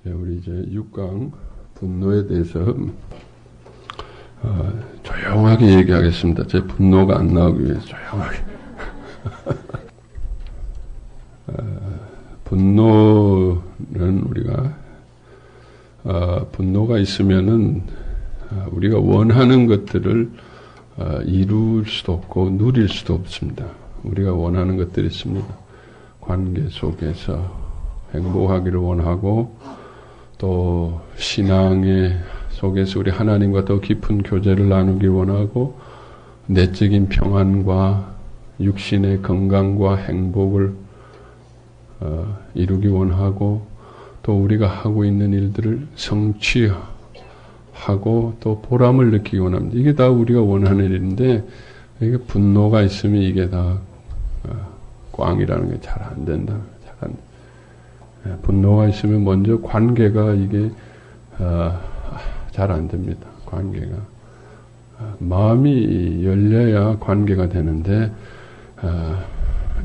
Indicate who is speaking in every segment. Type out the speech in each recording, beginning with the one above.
Speaker 1: 우리 이제 6강 분노에 대해서 조용하게 얘기하겠습니다. 제 분노가 안 나오기 위해서 조용하게. 분노는 우리가 분노가 있으면은 우리가 원하는 것들을 이룰 수도 없고 누릴 수도 없습니다. 우리가 원하는 것들이 있습니다. 관계 속에서 행복하기를 원하고 또 신앙의 속에서 우리 하나님과 더 깊은 교제를 나누기 원하고 내적인 평안과 육신의 건강과 행복을 이루기 원하고 또 우리가 하고 있는 일들을 성취하고 또 보람을 느끼기 원합니다. 이게 다 우리가 원하는 일인데 이게 분노가 있으면 이게 다 꽝이라는 게 잘 안 된다. 분노가 있으면 먼저 관계가 이게 잘 안 됩니다. 관계가 마음이 열려야 관계가 되는데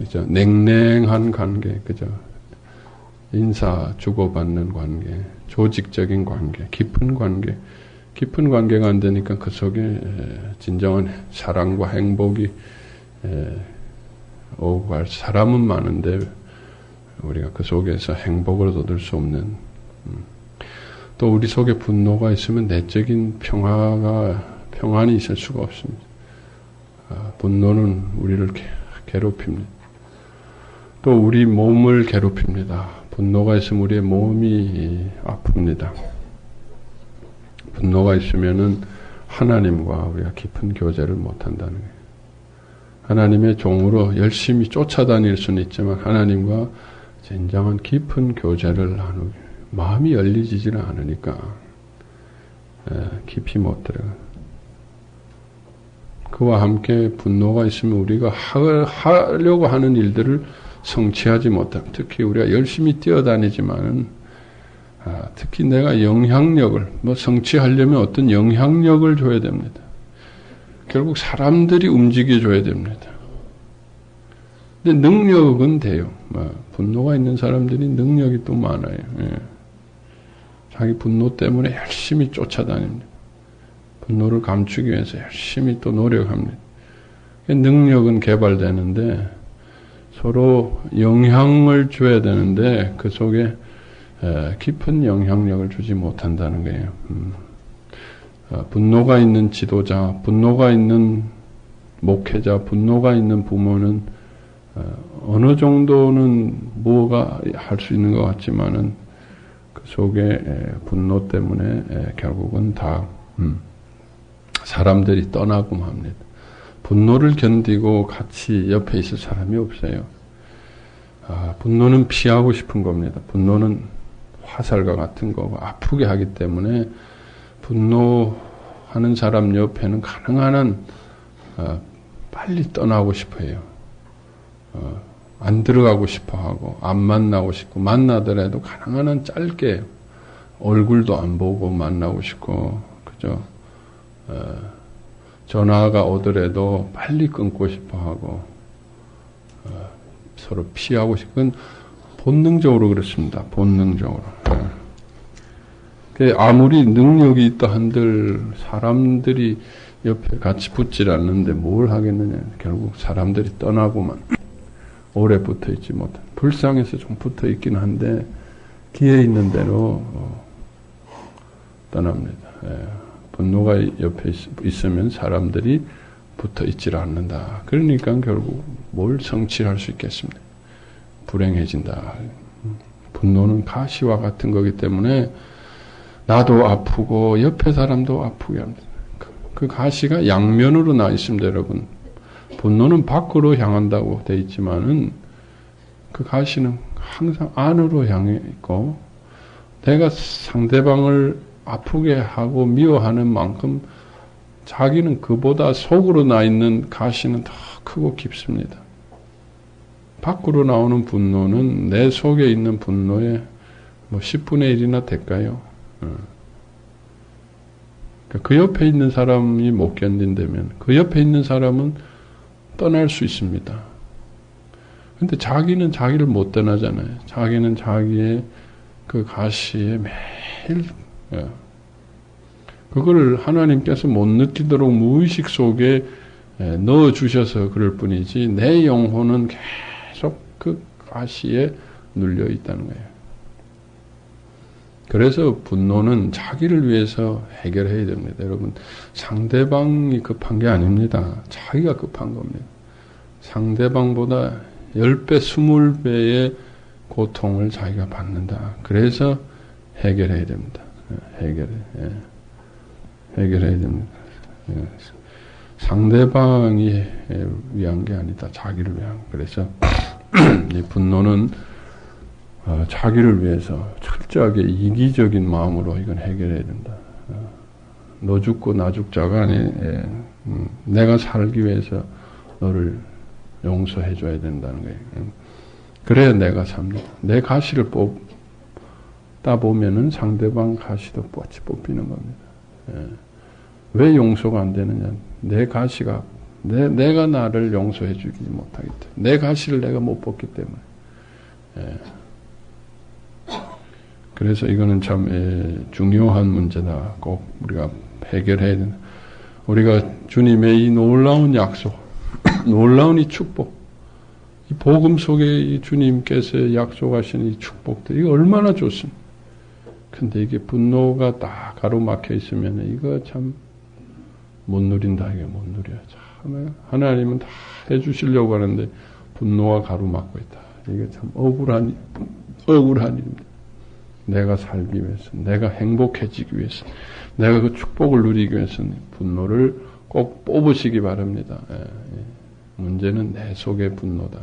Speaker 1: 이제 냉랭한 관계, 그죠? 인사 주고받는 관계, 조직적인 관계, 깊은 관계가 안 되니까 그 속에 진정한 사랑과 행복이 오고 갈 사람은 많은데 우리가 그 속에서 행복을 얻을 수 없는 또 우리 속에 분노가 있으면 내적인 평안이 있을 수가 없습니다. 분노는 우리를 괴롭힙니다. 또 우리 몸을 괴롭힙니다. 분노가 있으면 우리의 몸이 아픕니다. 분노가 있으면은 하나님과 우리가 깊은 교제를 못한다는 거예요. 하나님의 종으로 열심히 쫓아다닐 수는 있지만 하나님과 진정한 깊은 교제를 나누기 마음이 열리지를 않으니까 깊이 못 들어가. 그와 함께 분노가 있으면 우리가 하려고 하는 일들을 성취하지 못합니다. 특히 우리가 열심히 뛰어다니지만은 특히 내가 영향력을 성취하려면 어떤 영향력을 줘야 됩니다. 결국 사람들이 움직여줘야 됩니다. 근데 능력은 돼요. 분노가 있는 사람들이 능력이 또 많아요. 자기 분노 때문에 열심히 쫓아다닙니다. 분노를 감추기 위해서 열심히 또 노력합니다. 능력은 개발되는데 서로 영향을 줘야 되는데 그 속에 깊은 영향력을 주지 못한다는 거예요. 분노가 있는 지도자, 분노가 있는 목회자, 분노가 있는 부모는 어느 정도는 뭐가 할 수 있는 것 같지만은 그 속에 분노 때문에 결국은 다 사람들이 떠나고 합니다. 분노를 견디고 같이 옆에 있을 사람이 없어요. 분노는 피하고 싶은 겁니다. 분노는 화살과 같은 거고 아프게 하기 때문에 분노하는 사람 옆에는 가능한 한 빨리 떠나고 싶어요. 안 들어가고 싶어하고 안 만나고 싶고 만나더라도 가능한 한 짧게 얼굴도 안 보고 만나고 싶고 그죠? 전화가 오더라도 빨리 끊고 싶어하고 서로 피하고 싶은 본능적으로 그렇습니다. 본능적으로. 아무리 능력이 있다 한들 사람들이 옆에 같이 붙질 않는데 뭘 하겠느냐. 결국 사람들이 떠나고만 오래 붙어 있지 못한. 불쌍해서 좀 붙어 있긴 한데 기회 있는 대로 떠납니다. 분노가 옆에 있으면 사람들이 붙어 있질 않는다. 그러니까 결국 뭘 성취할 수 있겠습니까? 불행해진다. 분노는 가시와 같은 거기 때문에 나도 아프고 옆에 사람도 아프게 합니다. 그 가시가 양면으로 나 있습니다, 여러분. 분노는 밖으로 향한다고 돼 있지만은 그 가시는 항상 안으로 향해 있고 내가 상대방을 아프게 하고 미워하는 만큼 자기는 그보다 속으로 나 있는 가시는 더 크고 깊습니다. 밖으로 나오는 분노는 내 속에 있는 분노의 10분의 1이나 될까요? 그 옆에 있는 사람이 못 견딘다면 그 옆에 있는 사람은 떠날 수 있습니다. 근데 자기는 자기를 못 떠나잖아요. 자기는 자기의 그 가시에 매일 그걸 하나님께서 못 느끼도록 무의식 속에 넣어주셔서 그럴 뿐이지 내 영혼은 계속 그 가시에 눌려 있다는 거예요. 그래서 분노는 자기를 위해서 해결해야 됩니다. 여러분, 상대방이 급한 게 아닙니다. 자기가 급한 겁니다. 상대방보다 10배, 20배의 고통을 자기가 받는다. 그래서 해결해야 됩니다. 해결해야 됩니다. 상대방이 위한 게 아니다. 자기를 위한. 그래서 이 분노는 자기를 위해서 철저하게 이기적인 마음으로 이건 해결해야 된다. 너 죽고 나 죽자가 아니, 내가 살기 위해서 너를 용서해 줘야 된다는 거예요. 그래야 내가 삽니다. 내 가시를 뽑다 보면은 상대방 가시도 뻗치 뽑히는 겁니다. 왜 용서가 안 되느냐? 내 가시가 내가 나를 용서해 주지 못하기 때문에 내 가시를 내가 못 뽑기 때문에. 그래서 이거는 참 중요한 문제다. 꼭 우리가 해결해야 된다. 우리가 주님의 이 놀라운 약속, 놀라운 이 축복, 이 복음 속에 이 주님께서 약속하신 이 축복들, 이거 얼마나 좋습니까? 근데 이게 분노가 다 가로막혀 있으면 이거 참 못 누린다. 이게 못 누려요. 참 하나님은 다 해주시려고 하는데 분노가 가로막고 있다. 이게 참 억울한 일입니다. 내가 살기 위해서, 내가 행복해지기 위해서, 내가 그 축복을 누리기 위해서는 분노를 꼭 뽑으시기 바랍니다. 문제는 내 속의 분노다.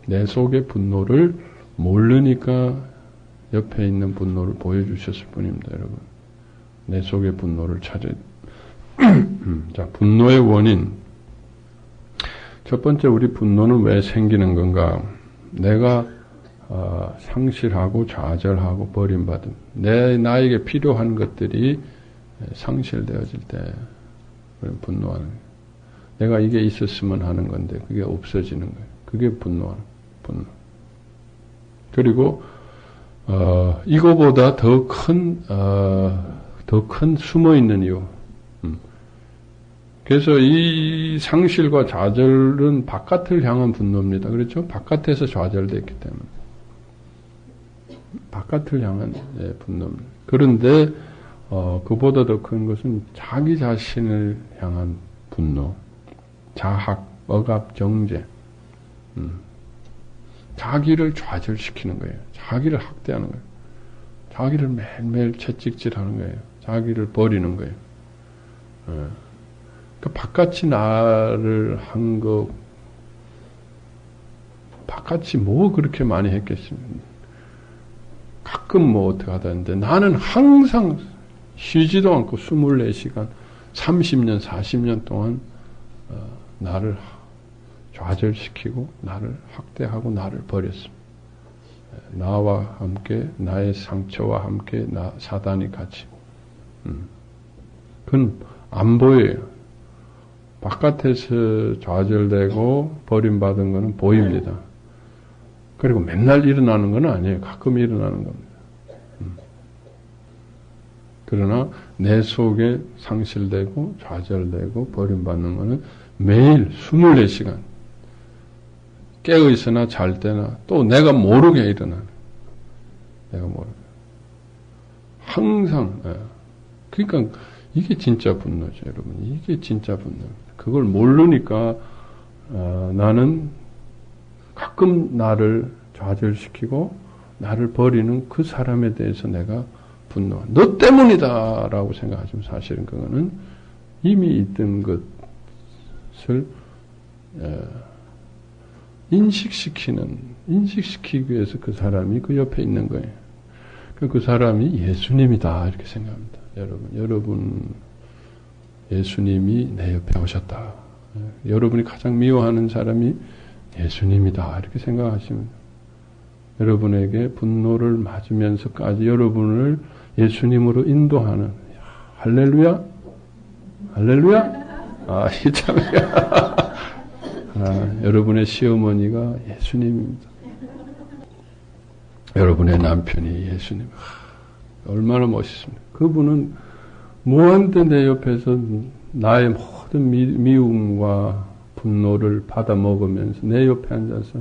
Speaker 1: 내 속의 분노를 모르니까 옆에 있는 분노를 보여주셨을 뿐입니다, 여러분. 내 속의 분노를 찾아야 돼. 자, 분노의 원인. 첫 번째, 우리 분노는 왜 생기는 건가? 내가 상실하고 좌절하고 버림받음. 나에게 필요한 것들이 상실되어질 때 분노하는 거예요. 내가 이게 있었으면 하는 건데 그게 없어지는 거예요. 그게 분노하는 분노. 그리고 이거보다 더 큰 숨어 있는 이유. 그래서 이 상실과 좌절은 바깥을 향한 분노입니다. 그렇죠? 바깥에서 좌절됐기 때문에. 바깥을 향한 분노입니다. 그런데 그보다 더 큰 것은 자기 자신을 향한 분노, 자학, 억압, 정죄, 자기를 좌절시키는 거예요. 자기를 학대하는 거예요. 자기를 매일매일 채찍질하는 거예요. 자기를 버리는 거예요. 그 바깥이 나를 한 거, 바깥이 뭐 그렇게 많이 했겠습니까? 가끔 뭐 어떻게 하다는데 나는 항상 쉬지도 않고 24시간, 30년, 40년 동안 나를 좌절시키고 나를 학대하고 나를 버렸습니다. 나와 함께 나의 상처와 함께 사단이 같이. 그건 안 보여요. 바깥에서 좌절되고 버림받은 것은 보입니다. 그리고 맨날 일어나는 건 아니에요. 가끔 일어나는 겁니다. 그러나 내 속에 상실되고 좌절되고 버림받는 것은 매일 24시간 깨어있으나 잘 때나 또 내가 모르게 일어나는. 내가 모르게. 항상. 그러니까 이게 진짜 분노죠, 여러분. 이게 진짜 분노입니다. 그걸 모르니까 나는 가끔 나를 좌절시키고 나를 버리는 그 사람에 대해서 내가 분노한. 너 때문이다 라고 생각하지만 사실은 그거는 이미 있던 것을 인식시키기 위해서 그 사람이 그 옆에 있는 거예요. 그 사람이 예수님이다 이렇게 생각합니다. 여러분 예수님이 내 옆에 오셨다. 여러분이 가장 미워하는 사람이 예수님이다 이렇게 생각하시면 여러분에게 분노를 맞으면서까지 여러분을 예수님으로 인도하는 할렐루야? 할렐루야? 이 참 여러분의 시어머니가 예수님입니다. 여러분의 남편이 예수님. 얼마나 멋있습니까? 그분은 무한대 내 옆에서 나의 모든 미움과 분노를 받아 먹으면서 내 옆에 앉아서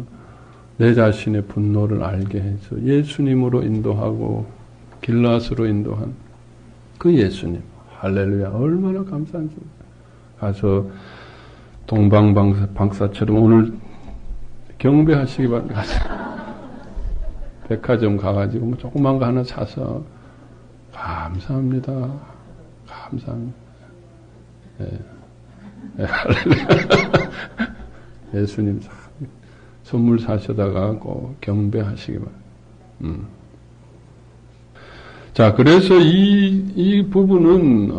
Speaker 1: 내 자신의 분노를 알게 해서 예수님으로 인도하고 길라스로 인도한 그 예수님. 할렐루야. 얼마나 감사한지. 가서 동방박사처럼 오늘 경배하시기 바랍니다. 백화점 가가지고 뭐 조그만 거 하나 사서 감사합니다. 감사합니다. 할렐루야. 예수님 선물 사셔다가 꼭 경배하시기 바랍니다. 자, 그래서 이 부분은,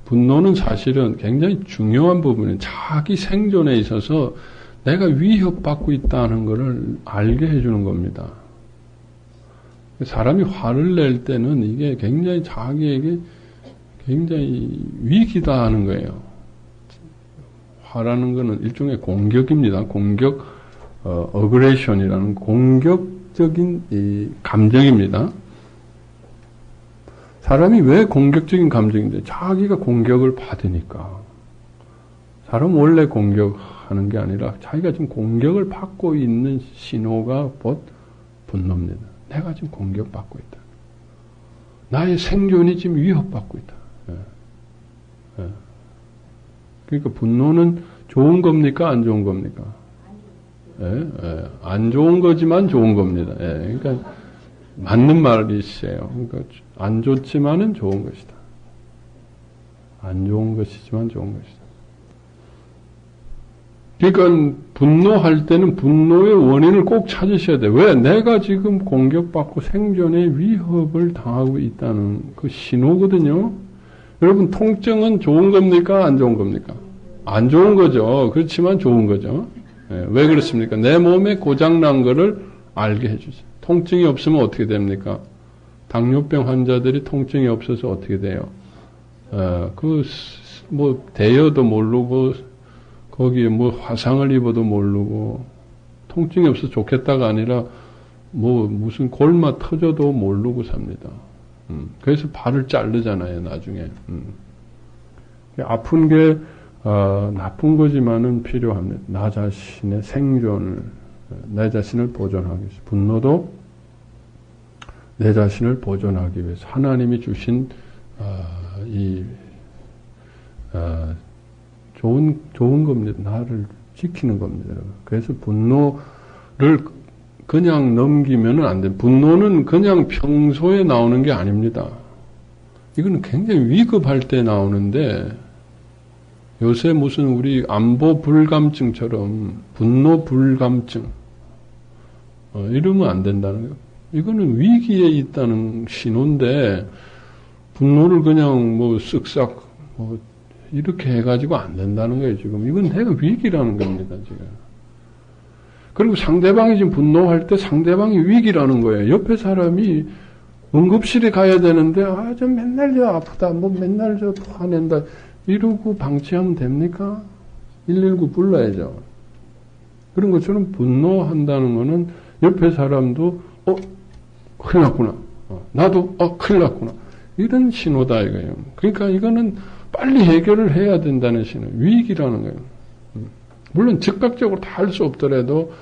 Speaker 1: 분노는 사실은 굉장히 중요한 부분이에요. 자기 생존에 있어서 내가 위협받고 있다는 것을 알게 해주는 겁니다. 사람이 화를 낼 때는 이게 굉장히 자기에게 굉장히 위기다 하는 거예요. 화라는 것은 일종의 공격입니다. 공격, 어그레이션이라는 공격적인 이 감정입니다. 사람이 왜 공격적인 감정인데? 자기가 공격을 받으니까. 사람은 원래 공격하는 게 아니라 자기가 지금 공격을 받고 있는 신호가 곧 분노입니다. 내가 지금 공격받고 있다. 나의 생존이 지금 위협받고 있다. 그러니까 분노는 좋은 겁니까? 안 좋은 겁니까? 안 좋은 거지만 좋은 겁니다. 그러니까 맞는 말이세요. 그러니까 안 좋지만은 좋은 것이다. 안 좋은 것이지만 좋은 것이다. 그러니까 분노할 때는 분노의 원인을 꼭 찾으셔야 돼요. 왜? 내가 지금 공격받고 생존의 위협을 당하고 있다는 그 신호거든요. 여러분, 통증은 좋은 겁니까? 안 좋은 겁니까? 안 좋은 거죠. 그렇지만 좋은 거죠. 왜 그렇습니까? 내 몸에 고장난 거를 알게 해주죠. 통증이 없으면 어떻게 됩니까? 당뇨병 환자들이 통증이 없어서 어떻게 돼요? 대여도 모르고, 거기에 화상을 입어도 모르고, 통증이 없어서 좋겠다가 아니라, 무슨 골마 터져도 모르고 삽니다. 그래서 발을 자르잖아요, 나중에. 아픈 게, 나쁜 거지만은 필요합니다. 나 자신의 생존을, 내 자신을 보존하기 위해서. 분노도 내 자신을 보존하기 위해서. 하나님이 주신, 좋은 겁니다. 나를 지키는 겁니다. 그래서 분노를 그냥 넘기면 안 돼요. 분노는 그냥 평소에 나오는 게 아닙니다. 이거는 굉장히 위급할 때 나오는데, 요새 무슨 우리 안보 불감증처럼 분노 불감증, 이러면 안 된다는 거예요. 이거는 위기에 있다는 신호인데, 분노를 그냥 쓱싹, 이렇게 해가지고 안 된다는 거예요, 지금. 이건 내가 위기라는 겁니다, 지금. 그리고 상대방이 지금 분노할 때 상대방이 위기라는 거예요. 옆에 사람이 응급실에 가야 되는데, 저 맨날 아프다, 맨날 화낸다, 이러고 방치하면 됩니까? 119 불러야죠. 그런 것처럼 분노한다는 거는 옆에 사람도, 큰일 났구나. 나도, 큰일 났구나. 이런 신호다, 이거예요. 그러니까 이거는 빨리 해결을 해야 된다는 신호, 위기라는 거예요. 물론 즉각적으로 다 할 수 없더라도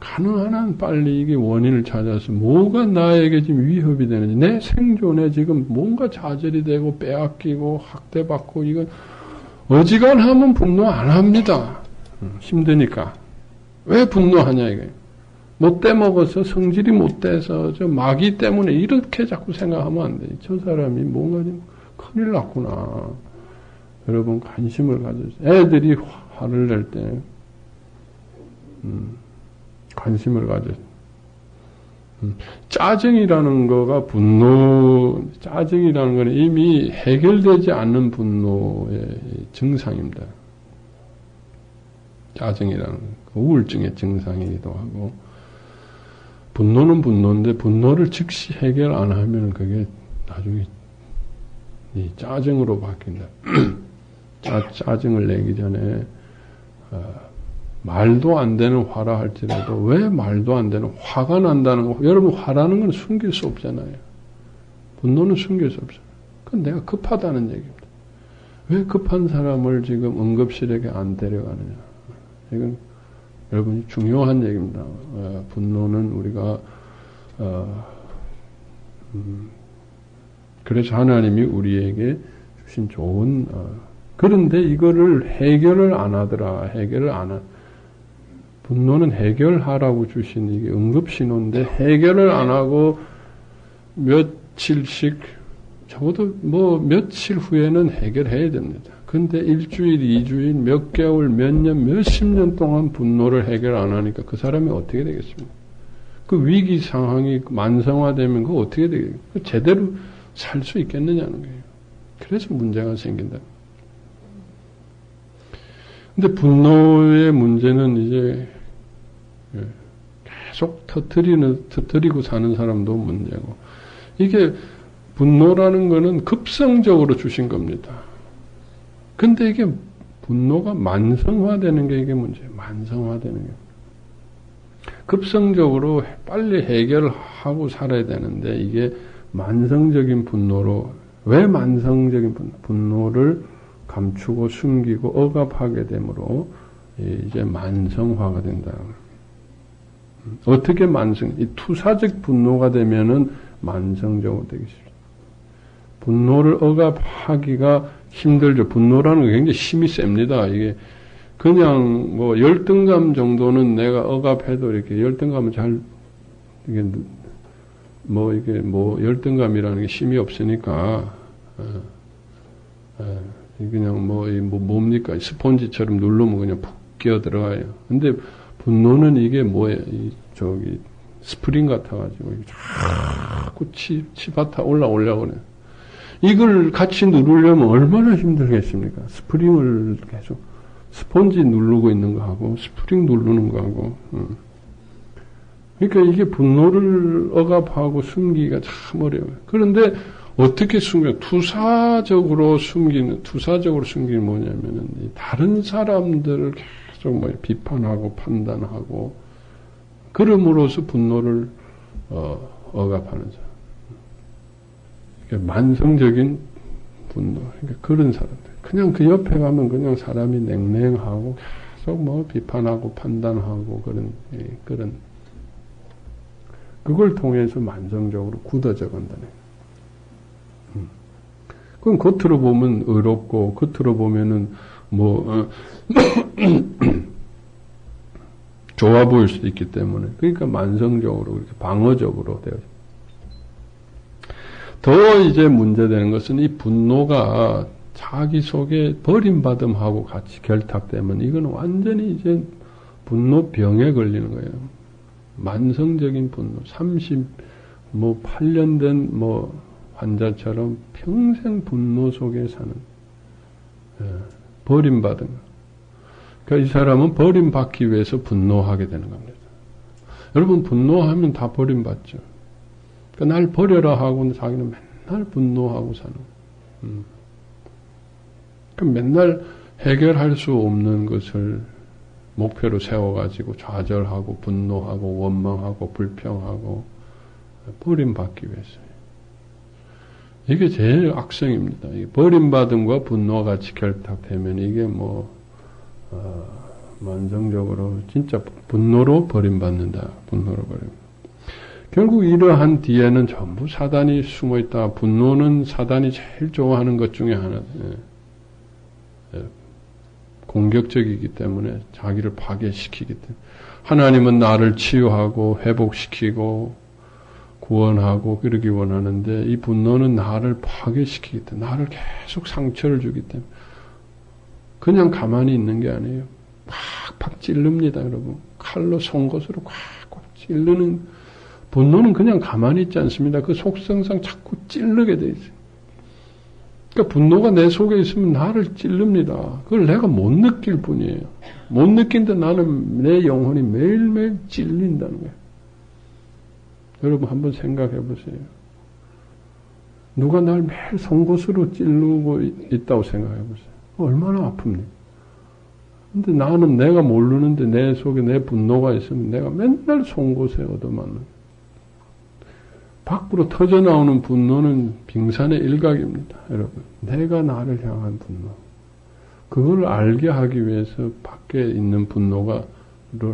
Speaker 1: 가능한 한 빨리 이게 원인을 찾아서 뭐가 나에게 지금 위협이 되는지, 내 생존에 지금 뭔가 좌절이 되고 빼앗기고 학대받고, 이건 어지간하면 분노 안 합니다. 힘드니까. 왜 분노하냐 이거예요. 못 떼먹어서, 성질이 못 돼서, 저 마귀 때문에 이렇게 자꾸 생각하면 안 돼. 저 사람이 뭔가 좀 큰일 났구나. 여러분 관심을 가져주세요. 애들이 화를 낼 때 관심을 가져. 짜증이라는 거가 짜증이라는 건 이미 해결되지 않는 분노의 증상입니다. 짜증이라는 건 우울증의 증상이기도 하고, 분노는 분노인데 분노를 즉시 해결 안 하면 그게 나중에 이 짜증으로 바뀐다. 짜증을 내기 전에 말도 안 되는 화라 할지라도 왜 말도 안 되는 화가 난다는 거. 여러분 화라는 건 숨길 수 없잖아요. 분노는 숨길 수 없어요. 그건 내가 급하다는 얘기입니다. 왜 급한 사람을 지금 응급실에 안 데려가느냐. 이건 여러분이 중요한 얘기입니다. 분노는 우리가 그래서 하나님이 우리에게 주신 좋은 그런데 이거를 해결을 안 하더라. 해결을 안 하. 분노는 해결하라고 주신 이게 응급신호인데 해결을 안 하고 며칠씩 적어도 뭐 며칠 후에는 해결해야 됩니다. 근데 일주일, 이주일, 몇 개월, 몇 년, 몇십 년 동안 분노를 해결 안 하니까 그 사람이 어떻게 되겠습니까? 그 위기 상황이 만성화되면 그거 어떻게 되겠어요? 제대로 살 수 있겠느냐는 거예요. 그래서 문제가 생긴다. 근데 분노의 문제는 이제 계속 터뜨리고 사는 사람도 문제고, 이게 분노라는 거는 급성적으로 주신 겁니다. 근데 이게 분노가 만성화되는 게 이게 문제예요. 만성화되는 게. 급성적으로 빨리 해결하고 살아야 되는데 이게 만성적인 분노로, 왜 만성적인 분노를 감추고 숨기고 억압하게 되므로 이제 만성화가 된다. 어떻게 이 투사적 분노가 되면은 만성적으로 되기 쉽습니다. 분노를 억압하기가 힘들죠. 분노라는 게 굉장히 힘이 셉니다. 이게 그냥 뭐 열등감 정도는 내가 억압해도 이렇게 열등감은 잘 이게 열등감이라는 게 힘이 없으니까 그냥 뭡니까 스폰지처럼 누르면 그냥 푹 끼어 들어가요. 근데 분노는 이게 뭐예요? 스프링 같아가지고 자꾸 치받아 올라오려고 그래. 이걸 같이 누르려면 얼마나 힘들겠습니까? 스프링을 계속 스폰지 누르고 있는 거하고 스프링 누르는 거하고. 그러니까 이게 분노를 억압하고 숨기기가 참 어려워요. 그런데 어떻게 숨겨? 투사적으로 숨기는 뭐냐면은 다른 사람들을 계속 비판하고 판단하고 그럼으로써 분노를 억압하는 사람. 그러니까 만성적인 분노. 그러니까 그런 사람들. 그냥 그 옆에 가면 그냥 사람이 냉랭하고 계속 비판하고 판단하고 그런 그걸 통해서 만성적으로 굳어져 간다네. 그럼 겉으로 보면 의롭고 겉으로 보면은 좋아 보일 수도 있기 때문에, 그러니까 만성적으로 이렇게 방어적으로 되어져. 더 이제 문제되는 것은 이 분노가 자기 속에 버림받음하고 같이 결탁되면 이거는 완전히 이제 분노병에 걸리는 거예요. 만성적인 분노, 8년 된 환자처럼 평생 분노 속에 사는, 버림받은 거. 그러니까 이 사람은 버림받기 위해서 분노하게 되는 겁니다. 여러분, 분노하면 다 버림받죠. 그러니까 날 버려라 하고는 자기는 맨날 분노하고 사는 거예요. 그러니까 맨날 해결할 수 없는 것을 목표로 세워가지고 좌절하고 분노하고 원망하고 불평하고 버림받기 위해서요. 이게 제일 악성입니다. 버림받음과 분노가 같이 결탁되면 이게 만성적으로 진짜 분노로 버림받는다. 분노로 버림. 결국 이러한 뒤에는 전부 사단이 숨어있다. 분노는 사단이 제일 좋아하는 것 중에 하나. 공격적이기 때문에 자기를 파괴시키기 때문에. 하나님은 나를 치유하고 회복시키고 구원하고 그러기 원하는데 이 분노는 나를 파괴시키기 때문에, 나를 계속 상처를 주기 때문에 그냥 가만히 있는 게 아니에요. 팍팍 찌릅니다, 여러분. 칼로 송곳으로 꽉꽉 찌르는. 분노는 그냥 가만히 있지 않습니다. 그 속성상 자꾸 찌르게 돼 있어요. 그러니까 분노가 내 속에 있으면 나를 찌릅니다. 그걸 내가 못 느낄 뿐이에요. 못 느낀데 나는 내 영혼이 매일매일 찔린다는 거예요. 여러분 한번 생각해 보세요. 누가 날 매일 송곳으로 찌르고 있다고 생각해 보세요. 얼마나 아픕니까? 근데 나는 내가 모르는데 내 속에 내 분노가 있으면 내가 맨날 송곳에 얻어맞는. 밖으로 터져나오는 분노는 빙산의 일각입니다. 여러분. 내가 나를 향한 분노. 그걸 알게 하기 위해서 밖에 있는 분노를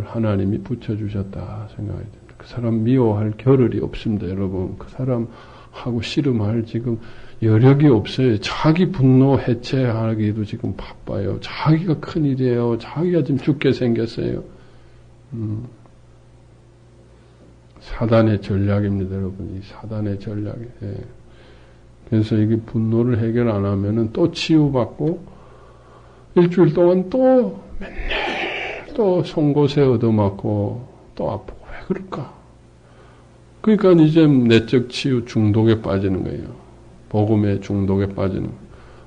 Speaker 1: 하나님이 붙여주셨다 생각이 됩니다. 그 사람 미워할 겨를이 없습니다. 여러분. 그 사람하고 씨름할 지금 여력이 없어요. 자기 분노 해체하기도 지금 바빠요. 자기가 큰일이에요. 자기가 지금 죽게 생겼어요. 사단의 전략입니다, 여러분. 이 사단의 전략이. 예. 그래서 이게 분노를 해결 안 하면은 또 치유받고 일주일 동안 또 맨날 또 송곳에 얻어맞고 또 아프고 왜 그럴까? 그러니까 이제 내적 치유 중독에 빠지는 거예요. 복음의 중독에 빠지는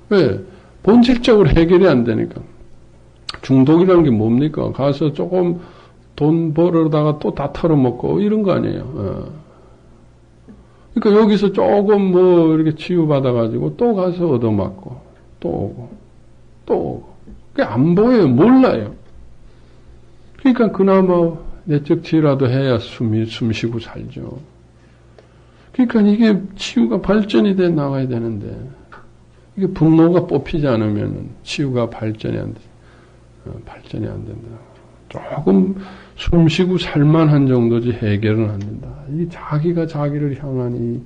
Speaker 1: 거예요. 왜? 본질적으로 해결이 안 되니까. 중독이라는 게 뭡니까? 가서 조금 돈 벌어다가 또 다 털어먹고 이런 거 아니에요. 그러니까 여기서 조금 뭐 이렇게 치유받아가지고 또 가서 얻어맞고 또 오고 또 오고. 그게 안 보여요. 몰라요. 그러니까 그나마 내적 치유라도 해야 숨 쉬고 살죠. 그러니까 이게 치유가 발전이 돼 나가야 되는데 이게 분노가 뽑히지 않으면 치유가 발전이 안 돼. 발전이 안 된다. 조금 숨 쉬고 살만한 정도지 해결은 안 된다. 이 자기가 자기를 향한 이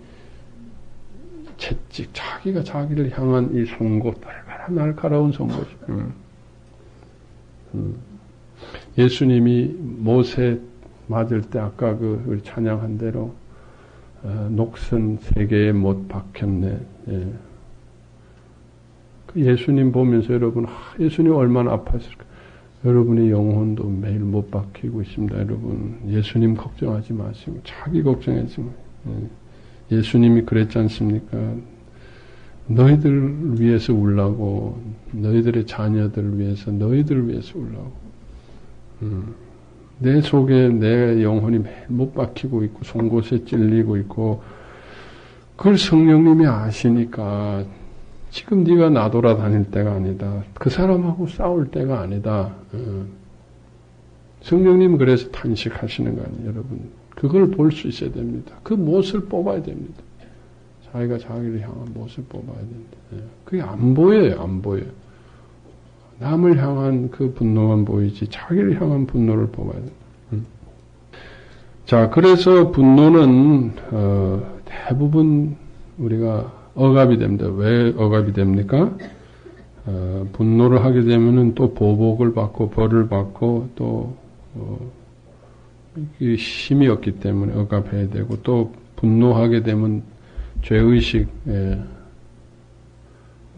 Speaker 1: 채찍, 자기가 자기를 향한 이 송곳, 얼마나 날카로운 송곳이. 예수님이 못에 맞을 때 아까 우리 찬양한 대로 녹슨 3개에 못 박혔네. 예. 그 예수님 보면서 여러분, 예수님 얼마나 아팠을까? 여러분의 영혼도 매일 못 박히고 있습니다. 여러분, 예수님 걱정하지 마시고 자기 걱정하지 마세요. 예수님이 그랬지 않습니까? 너희들 위해서 울라고, 너희들의 자녀들 위해서, 너희들을 위해서 울라고. 내 속에 내 영혼이 매일 못 박히고 있고 송곳에 찔리고 있고 그걸 성령님이 아시니까 지금 네가 나돌아다닐 때가 아니다. 그 사람하고 싸울 때가 아니다. 성령님은 그래서 탄식하시는 거 아니에요, 여러분. 그걸 볼 수 있어야 됩니다. 그 못을 뽑아야 됩니다. 자기가 자기를 향한 못을 뽑아야 됩니다. 그게 안 보여요, 안 보여요. 남을 향한 그 분노만 보이지 자기를 향한 분노를 뽑아야 됩니다. 자, 그래서 분노는 대부분 우리가 억압이 됩니다. 왜 억압이 됩니까? 분노를 하게 되면은 또 보복을 받고 벌을 받고 또 힘이 없기 때문에 억압해야 되고 또 분노하게 되면 죄의식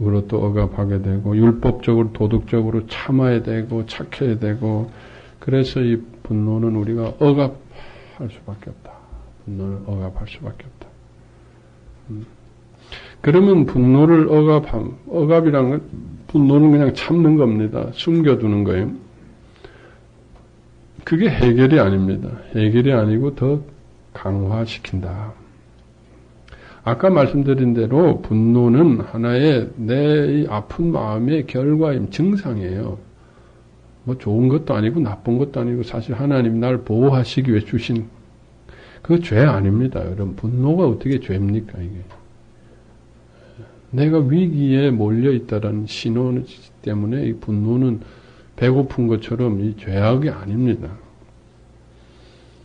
Speaker 1: 으로 또 억압하게 되고 율법적으로 도덕적으로 참아야 되고 착해야 되고 그래서 이 분노는 우리가 억압할 수밖에 없다. 분노를 억압할 수밖에 없다. 그러면 분노를 억압이란 건 분노는 그냥 참는 겁니다. 숨겨두는 거예요. 그게 해결이 아닙니다. 해결이 아니고 더 강화시킨다. 아까 말씀드린 대로 분노는 하나의 내 아픈 마음의 결과임, 증상이에요. 뭐 좋은 것도 아니고 나쁜 것도 아니고 사실 하나님 날 보호하시기 위해 주신 그 죄 아닙니다. 여러분 분노가 어떻게 죄입니까 이게. 내가 위기에 몰려있다라는 신호 때문에 이 분노는 배고픈 것처럼 이 죄악이 아닙니다.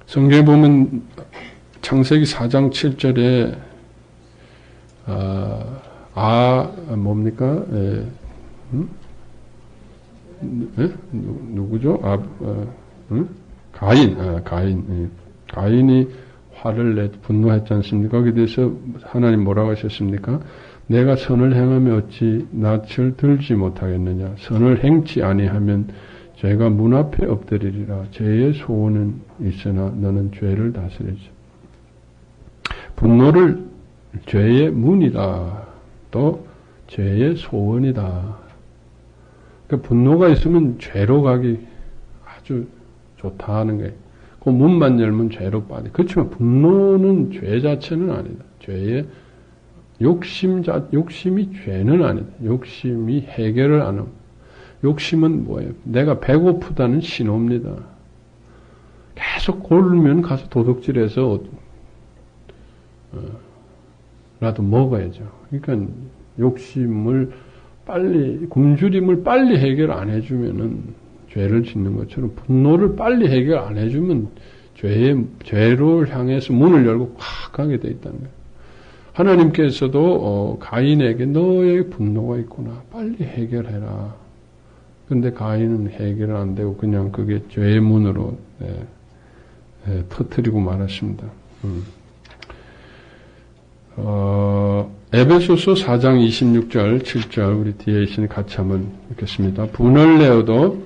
Speaker 1: 성경에 보면 창세기 4장 7절에 뭡니까? 누구죠? 가인. 가인이 화를 분노했지 않습니까? 거기에 대해서 하나님 뭐라고 하셨습니까? 내가 선을 행하며 어찌 낯을 들지 못하겠느냐? 선을 행치 아니하면 죄가 문 앞에 엎드리리라. 죄의 소원은 있으나 너는 죄를 다스리지. 분노를 죄의 문이다. 또 죄의 소원이다. 그러니까 분노가 있으면 죄로 가기 아주 좋다 하는 거예요. 그 문만 열면 죄로 빠져. 그렇지만 분노는 죄 자체는 아니다. 죄의 욕심이 죄는 아니다. 욕심이 해결을 안 합니다. 욕심은 뭐예요? 내가 배고프다는 신호입니다. 계속 고르면 가서 도둑질해서 라도 먹어야죠. 그러니까 욕심을 빨리, 굶주림을 빨리 해결 안 해주면은 죄를 짓는 것처럼 분노를 빨리 해결 안 해주면 죄를 향해서 문을 열고 확 가게 돼 있다는 거예요. 하나님께서도 가인에게 너의 분노가 있구나. 빨리 해결해라. 근데 가인은 해결 안 되고 그냥 그게 죄의 문으로 터뜨리고 말았습니다. 에베소서 4장 26절, 7절 우리 뒤에 있으니 같이 한번 읽겠습니다. 분을 내어도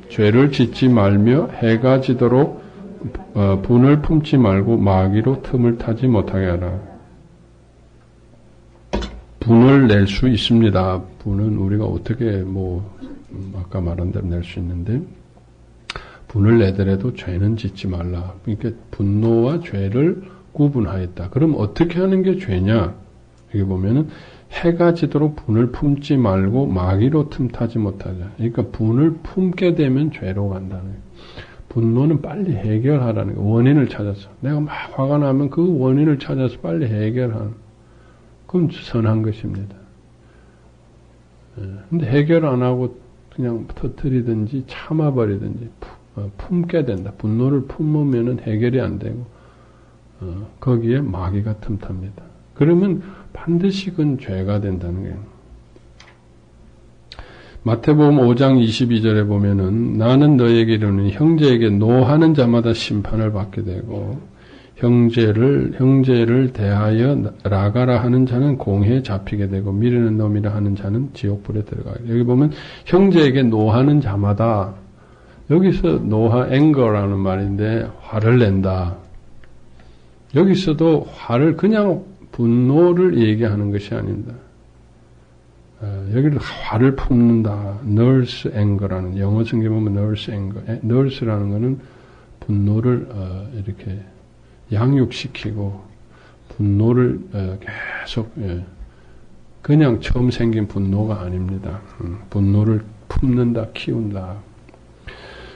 Speaker 1: 죄를 짓지 말며 해가 지도록 분을 품지 말고 마귀로 틈을 타지 못하게 하라. 분을 낼 수 있습니다. 분은 우리가 어떻게 아까 말한 대로 낼 수 있는데 분을 내더라도 죄는 짓지 말라. 그러니까 분노와 죄를 구분하였다. 그럼 어떻게 하는 게 죄냐? 여기 보면은 해가 지도록 분을 품지 말고 마귀로 틈타지 못하자. 그러니까 분을 품게 되면 죄로 간다는 거예요. 분노는 빨리 해결하라는 거예요. 원인을 찾아서. 내가 막 화가 나면 그 원인을 찾아서 빨리 해결하는. 그럼 선한 것입니다. 근데 해결 안 하고 그냥 터뜨리든지 참아버리든지 품게 된다. 분노를 품으면은 해결이 안 되고 거기에 마귀가 틈탑니다. 그러면 반드시 그건 죄가 된다는 거예요. 마태복음 5장 22절에 보면은 나는 너에게 이르노니 형제에게 노하는 자마다 심판을 받게 되고 형제를 대하여 나가라 하는 자는 공회에 잡히게 되고 미르는 놈이라 하는 자는 지옥불에 들어가게 돼요. 여기 보면 형제에게 노하는 자마다 여기서 앵거라는 말인데 화를 낸다. 여기서도 화를 그냥 분노를 얘기하는 것이 아닙니다. 여기를 화를 품는다. nurse anger라는 영어 성경에 보면 nurse anger. nurse라는 것은 분노를 이렇게 양육시키고 분노를 계속 그냥 처음 생긴 분노가 아닙니다. 분노를 품는다, 키운다.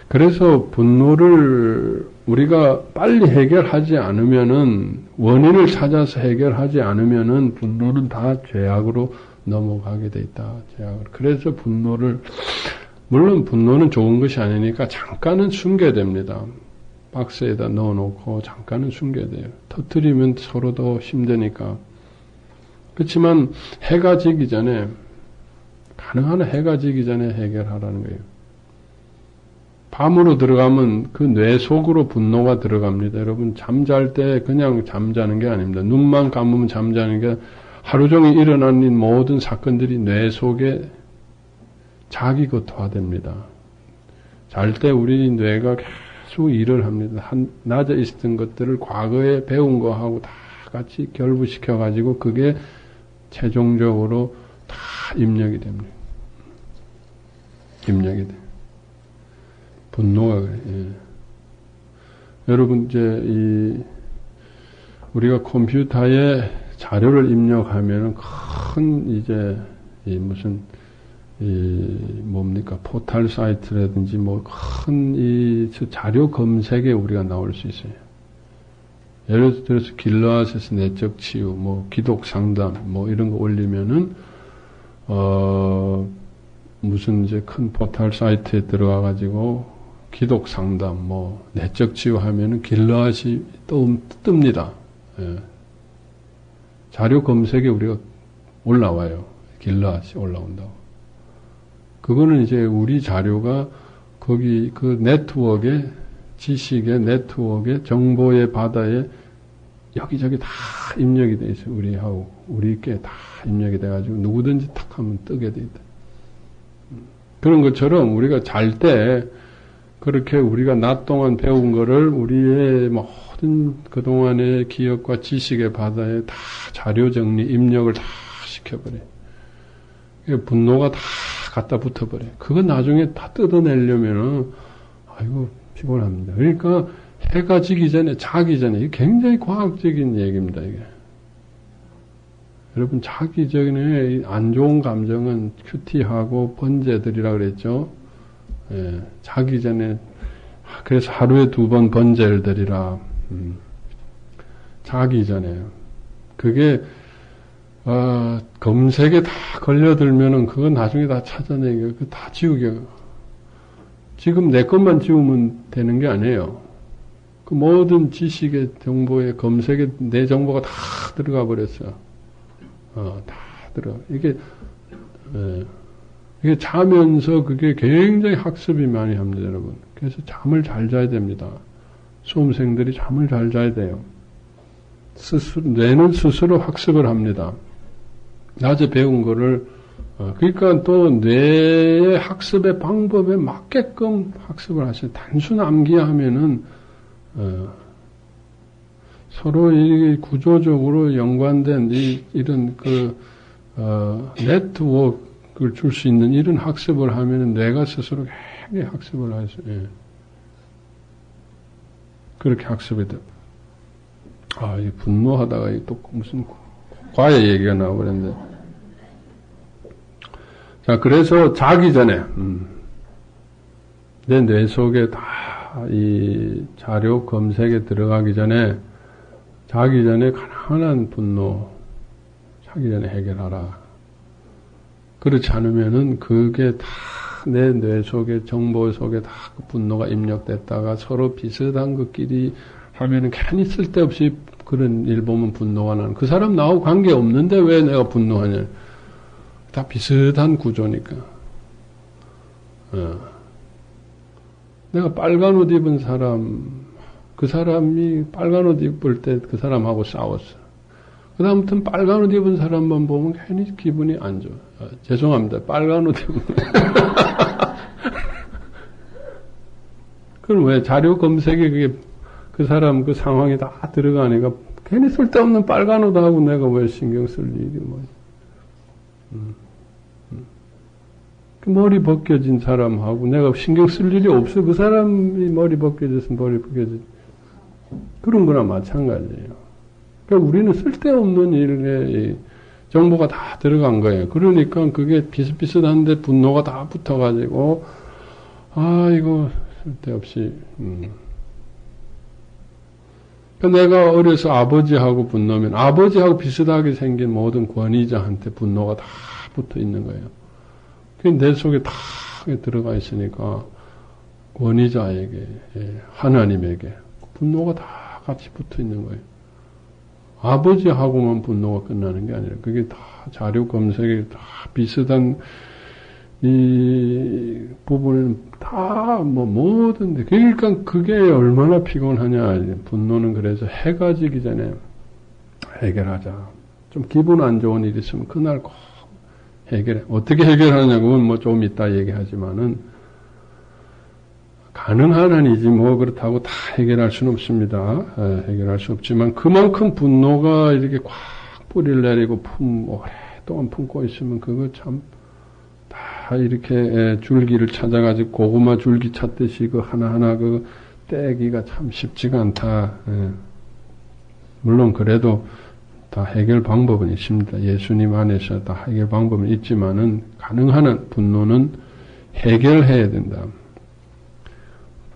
Speaker 1: 그래서 분노를 우리가 빨리 해결하지 않으면은 원인을 찾아서 해결하지 않으면은 분노는 다 죄악으로 넘어가게 돼 있다. 죄악으로. 그래서 물론 분노는 좋은 것이 아니니까 잠깐은 숨겨야 됩니다. 박스에다 넣어놓고 잠깐은 숨겨야 돼요. 터뜨리면 서로 더 힘드니까. 그렇지만 해가 지기 전에 가능한 해가 지기 전에 해결하라는 거예요. 밤으로 들어가면 그 뇌 속으로 분노가 들어갑니다. 여러분 잠잘 때 그냥 잠자는 게 아닙니다. 눈만 감으면 잠자는 게 하루 종일 일어나는 모든 사건들이 뇌 속에 자기것화됩니다. 잘 때 우리 뇌가 계속 일을 합니다. 낮에 있었던 것들을 과거에 배운 거하고 다 같이 결부시켜가지고 그게 최종적으로 다 입력이 됩니다. 입력이 돼. 분노가 그래. 예. 여러분 우리가 컴퓨터에 자료를 입력하면 큰 뭡니까 포털 사이트라든지 큰 자료 검색에 우리가 나올 수 있어요. 예를 들어서 길러앗에서 내적 치유, 기독 상담, 이런 거 올리면은 무슨 큰 포털 사이트에 들어가 가지고 기독 상담, 내적 치유 하면은 길러앗이 뜹니다. 예. 자료 검색에 우리가 올라와요. 길러앗이 올라온다고. 그거는 우리 자료가 거기 그 네트워크에 지식의 네트워크에 정보의 바다에 여기저기 다 입력이 돼 있어요. 우리께 다 입력이 돼가지고 누구든지 탁 하면 뜨게 돼 있다. 그런 것처럼 우리가 잘 때 그렇게 우리가 낮 동안 배운 거를 우리의 모든 그동안의 기억과 지식의 바다에 다 자료 정리, 입력을 다 시켜버려요. 분노가 다 갖다 붙어버려요. 그거 나중에 다 뜯어내려면은, 피곤합니다. 그러니까 해가 지기 전에, 자기 전에, 이게 굉장히 과학적인 얘기입니다, 이게. 여러분, 자기 전에 안 좋은 감정은 큐티하고 번제들이라 그랬죠. 예, 자기 전에, 그래서 하루에 2번 번제를 드리라. 자기 전에. 그게, 검색에 다 걸려들면은 그건 나중에 다 찾아내기가, 그거 다 지우게. 지금 내 것만 지우면 되는 게 아니에요. 그 모든 지식의 정보에 검색에 내 정보가 다 들어가 버렸어. 다 들어. 이게 자면서 그게 굉장히 학습이 많이 합니다, 여러분. 그래서 잠을 잘 자야 됩니다. 수험생들이 잠을 잘 자야 돼요. 뇌는 스스로 학습을 합니다. 낮에 배운 거를, 그러니까 또 뇌의 학습의 방법에 맞게끔 학습을 하세요. 단순 암기하면은, 서로 이 구조적으로 연관된 이런 네트워크를 줄 수 있는 이런 학습을 하면은 뇌가 스스로 굉장히 학습을 해서, 예. 그렇게 학습이 돼. 이 분노하다가 또 무슨 과외 얘기가 나와버렸는데. 자, 그래서 자기 전에, 내 뇌 속에 다 이 자료 검색에 들어가기 전에, 자기 전에 가난한 분노, 자기 전에 해결하라. 그렇지 않으면은 그게 다 내 뇌 속에, 정보 속에 다 그 분노가 입력됐다가 서로 비슷한 것끼리 하면은 괜히 쓸데없이 그런 일 보면 분노가 나는. 그 사람 나하고 관계 없는데 왜 내가 분노하냐. 다 비슷한 구조니까. 내가 빨간 옷 입은 사람, 그 사람이 빨간 옷 입을 때 그 사람하고 싸웠어. 그 다음부터는 빨간 옷 입은 사람만 보면 괜히 기분이 안 좋아. 죄송합니다. 빨간 옷 입은. 그럼 왜 자료 검색에 그게 그 사람 그 상황이 다 들어가니까 괜히 쓸데없는 빨간 옷하고 내가 왜 신경 쓸 일이 뭐. 그 머리 벗겨진 사람하고 내가 신경 쓸 일이 없어. 그 사람이 머리 벗겨졌으면 머리 벗겨졌. 그런 거나 마찬가지예요. 그러니까 우리는 쓸데없는 일에 정보가 다 들어간 거예요. 그러니까 그게 비슷비슷한데 분노가 다 붙어가지고, 이거 쓸데없이, 내가 어려서 아버지하고 분노면 아버지하고 비슷하게 생긴 모든 권위자한테 분노가 다 붙어 있는 거예요. 내 속에 다 들어가 있으니까 권위자에게, 하나님에게 분노가 다 같이 붙어 있는 거예요. 아버지하고만 분노가 끝나는 게 아니라 그게 다 자료 검색에 다 비슷한 이 부분은 다 뭐든데 그러니까 그게 얼마나 피곤하냐. 분노는 그래서 해가 지기 전에 해결하자. 좀 기분 안 좋은 일이 있으면 그날 꼭 해결해. 어떻게 해결하냐고는 좀 이따 얘기하지만은 가능한 한이지 그렇다고 다 해결할 수는 없습니다. 해결할 수 없지만 그만큼 분노가 이렇게 꽉 뿌리를 내리고 오랫동안 품고 있으면 그거 참 다 이렇게 줄기를 찾아가지고 고구마 줄기 찾듯이 그 하나하나 그 떼기가 참 쉽지가 않다. 물론 그래도 다 해결 방법은 있습니다. 예수님 안에서 다 해결 방법은 있지만은 가능한 한 분노는 해결해야 된다.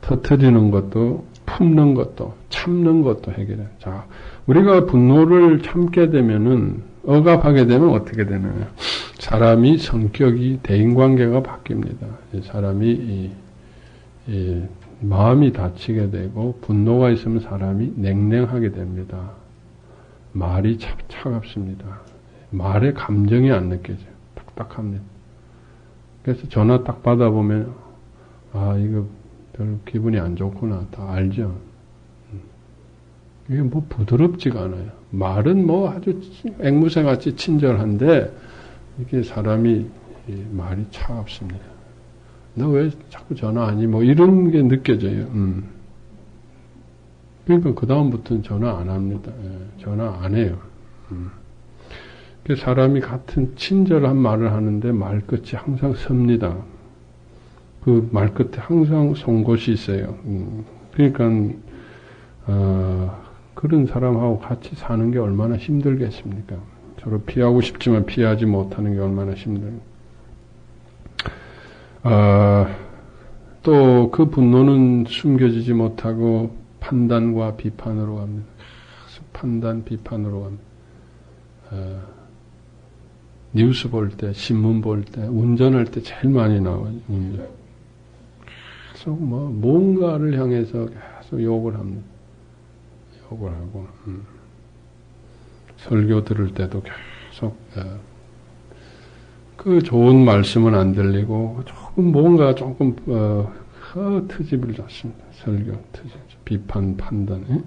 Speaker 1: 터뜨리는 것도 품는 것도 참는 것도 해결해. 자, 우리가 분노를 참게 되면은 억압하게 되면 어떻게 되느냐? 사람이 성격이 대인관계가 바뀝니다. 사람이 마음이 다치게 되고 분노가 있으면 사람이 냉랭하게 됩니다. 말이 차갑습니다. 말에 감정이 안 느껴져요. 딱딱합니다. 그래서 전화 딱 받아보면 이거 별 기분이 안 좋구나. 다 알죠. 이게 부드럽지가 않아요. 말은 아주 앵무새같이 친절한데 이게 사람이 말이 차갑습니다. 너 왜 자꾸 전화하니? 이런 게 느껴져요. 그러니까 그 다음부터는 전화 안 합니다. 전화 안 해요. 사람이 같은 친절한 말을 하는데 말끝이 항상 섭니다. 그 말끝에 항상 송곳이 있어요. 그러니까 그런 사람하고 같이 사는 게 얼마나 힘들겠습니까? 서로 피하고 싶지만 피하지 못하는 게 얼마나 힘든가. 또 그 분노는 숨겨지지 못하고 판단과 비판으로 갑니다. 계속 판단, 비판으로 갑니다. 뉴스 볼 때, 신문 볼 때, 운전할 때 제일 많이 나와요. 운전. 계속 뭔가를 향해서 계속 욕을 합니다. 욕을 하고, 설교 들을 때도 계속, 그 좋은 말씀은 안 들리고, 뭔가 조금, 트집을 줬습니다. 설교, 트집. 비판, 판단.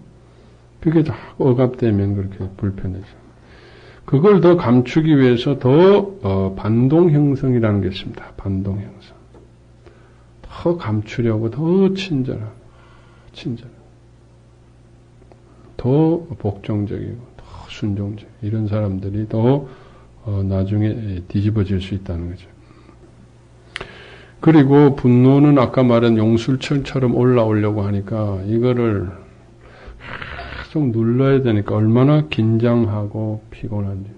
Speaker 1: 그게 자꾸 억압되면 그렇게 불편해져. 그걸 더 감추기 위해서 더, 반동 형성이라는 게 있습니다. 반동 형성. 더 감추려고 더 친절하고, 더 복종적이고, 더 순종적. 이런 사람들이 더, 나중에 뒤집어질 수 있다는 거죠. 그리고 분노는 아까 말한 용술철처럼 올라오려고 하니까 이거를 계속 눌러야 되니까 얼마나 긴장하고 피곤한지.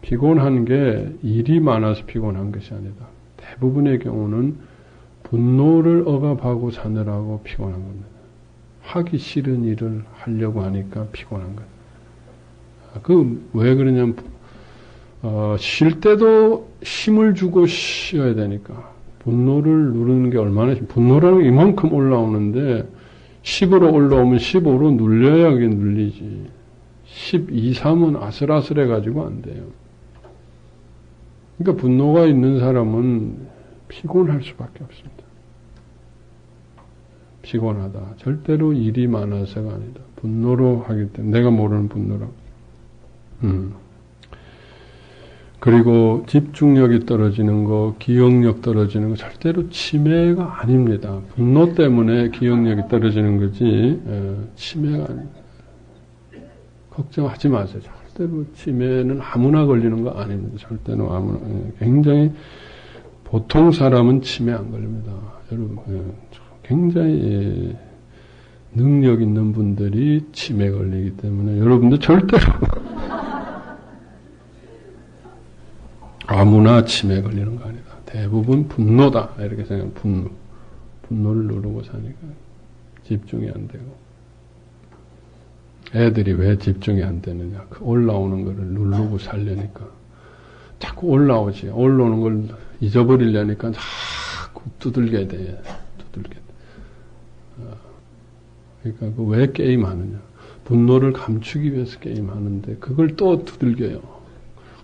Speaker 1: 피곤한 게 일이 많아서 피곤한 것이 아니다. 대부분의 경우는 분노를 억압하고 사느라고 피곤한 겁니다. 하기 싫은 일을 하려고 하니까 피곤한 거예요. 왜 그러냐면 쉴 때도 힘을 주고 쉬어야 되니까. 분노를 누르는 게 얼마나, 분노라는 게 이만큼 올라오는데, 10으로 올라오면 15로 눌려야 하게 눌리지. 12, 3은 아슬아슬해가지고 안 돼요. 그러니까 분노가 있는 사람은 피곤할 수밖에 없습니다. 피곤하다. 절대로 일이 많아서가 아니다. 분노로 하기 때문에, 내가 모르는 분노라고. 그리고 집중력이 떨어지는 거, 기억력 떨어지는 거 절대로 치매가 아닙니다. 분노 때문에 기억력이 떨어지는 거지 치매가 아닙니다. 걱정하지 마세요. 절대로 치매는 아무나 걸리는 거 아닙니다. 절대로 아무나. 굉장히 보통 사람은 치매 안 걸립니다. 여러분 굉장히 능력 있는 분들이 치매 걸리기 때문에 여러분도 절대로 아무나 치매 걸리는 거 아니다. 대부분 분노다. 이렇게 생각하면 분노를 누르고 사니까 집중이 안 되고. 애들이 왜 집중이 안 되느냐. 그 올라오는 거를 누르고 살려니까. 자꾸 올라오지. 올라오는 걸 잊어버리려니까 자꾸 두들겨야 돼. 그러니까 왜 게임하느냐. 분노를 감추기 위해서 게임하는데 그걸 또 두들겨요.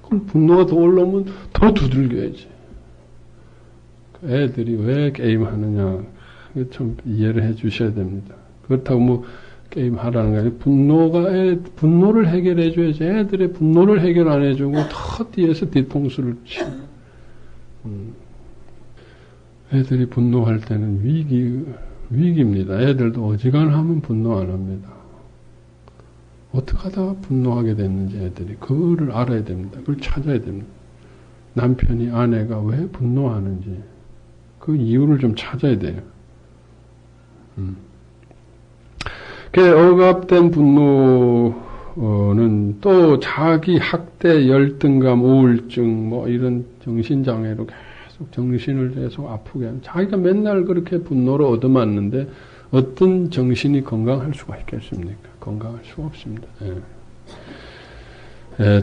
Speaker 1: 그럼 분노가 더 올라오면 더 두들겨야지. 애들이 왜 게임하느냐. 좀 이해를 해 주셔야 됩니다. 그렇다고 게임하라는 게 아니라 분노를 해결해 줘야지. 애들의 분노를 해결 안 해주고 더 뒤에서 뒤통수를 치고. 애들이 분노할 때는 위기입니다. 애들도 어지간하면 분노 안 합니다. 어떻게 하다가 분노하게 됐는지 애들이 그거를 알아야 됩니다. 그걸 찾아야 됩니다. 남편이 아내가 왜 분노하는지 그 이유를 좀 찾아야 돼요. 그 억압된 분노는 또 자기 학대, 열등감, 우울증 이런 정신장애로 계속 정신을 계속 아프게 하는 자기가 맨날 그렇게 분노를 얻어맞는데 어떤 정신이 건강할 수가 있겠습니까? 건강할 수가 없습니다.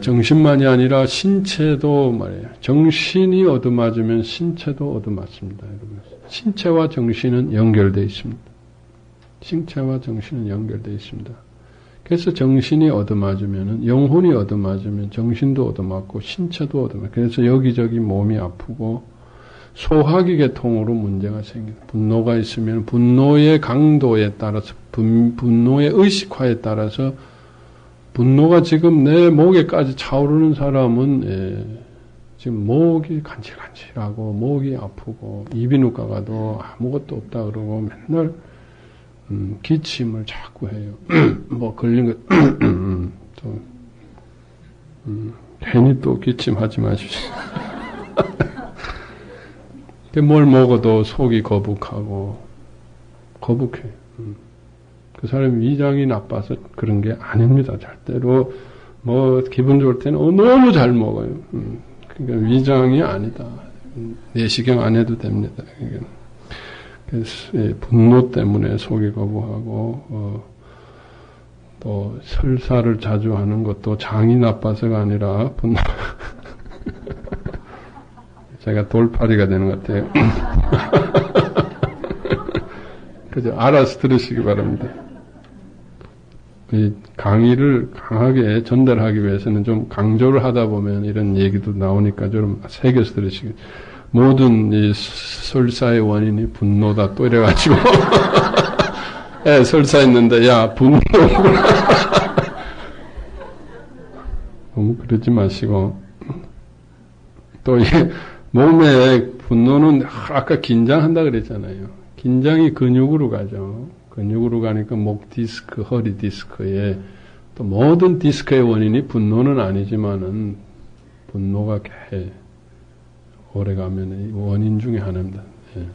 Speaker 1: 정신만이 아니라 신체도 말이에요. 정신이 얻어맞으면 신체도 얻어맞습니다. 여러분. 신체와 정신은 연결되어 있습니다. 신체와 정신은 연결되어 있습니다. 그래서 정신이 얻어맞으면 영혼이 얻어맞으면 정신도 얻어맞고 신체도 얻어맞고 그래서 여기저기 몸이 아프고 소화기계 통으로 문제가 생깁니다. 분노가 있으면 분노의 강도에 따라서 분노의 의식화에 따라서 분노가 지금 내 목에까지 차오르는 사람은 지금 목이 간질간질하고 목이 아프고 이비인후과 가도 아무것도 없다 그러고 맨날 기침을 자꾸 해요. 걸린 거 또 괜히 또 기침하지 마십시오. 뭘 먹어도 속이 거북해. 그 사람이 위장이 나빠서 그런 게 아닙니다. 절대로 뭐 기분 좋을 때는 너무 잘 먹어요. 그러니까 위장이 아니다. 내시경 안 해도 됩니다. 그러니까 그래서 분노 때문에 속이 거부하고 또 설사를 자주 하는 것도 장이 나빠서가 아니라 분노. 제가 돌팔이가 되는 것 같아요. 그죠? 알아서 들으시기 바랍니다. 이 강의를 강하게 전달하기 위해서는 좀 강조를 하다 보면 이런 얘기도 나오니까 좀 새겨서 들으시기. 모든 이 설사의 원인이 분노다 또 이래가지고 예, 설사했는데 야 분노구나. 너무 그러지 마시고 또 몸에 분노는 아까 긴장한다 그랬잖아요. 긴장이 근육으로 가죠. 근육으로 가니까 목 디스크, 허리 디스크에 또 모든 디스크의 원인이 분노는 아니지만은 분노가 오래 가면 원인 중에 하나입니다. 예.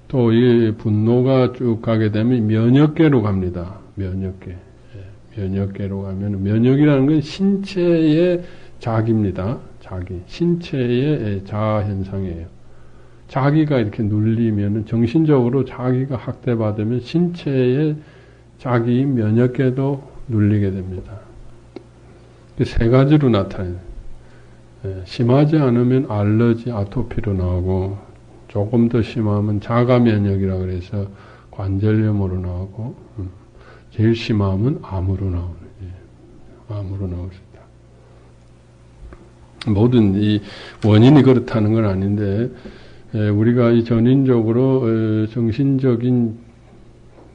Speaker 1: 또 이 분노가 쭉 가게 되면 면역계로 갑니다. 면역계. 예. 면역계로 가면 면역이라는 건 신체의 자기입니다. 자기. 신체의 자아 현상이에요. 자기가 이렇게 눌리면 정신적으로 자기가 학대받으면 신체의 자기 면역계도 눌리게 됩니다. 세 가지로 나타나요. 심하지 않으면 알러지, 아토피로 나오고 조금 더 심하면 자가 면역이라 그래서 관절염으로 나오고 제일 심하면 암으로 나오는 암으로 나올 수 있다. 모든 이 원인이 그렇다는 건 아닌데 우리가 이 전인적으로 정신적인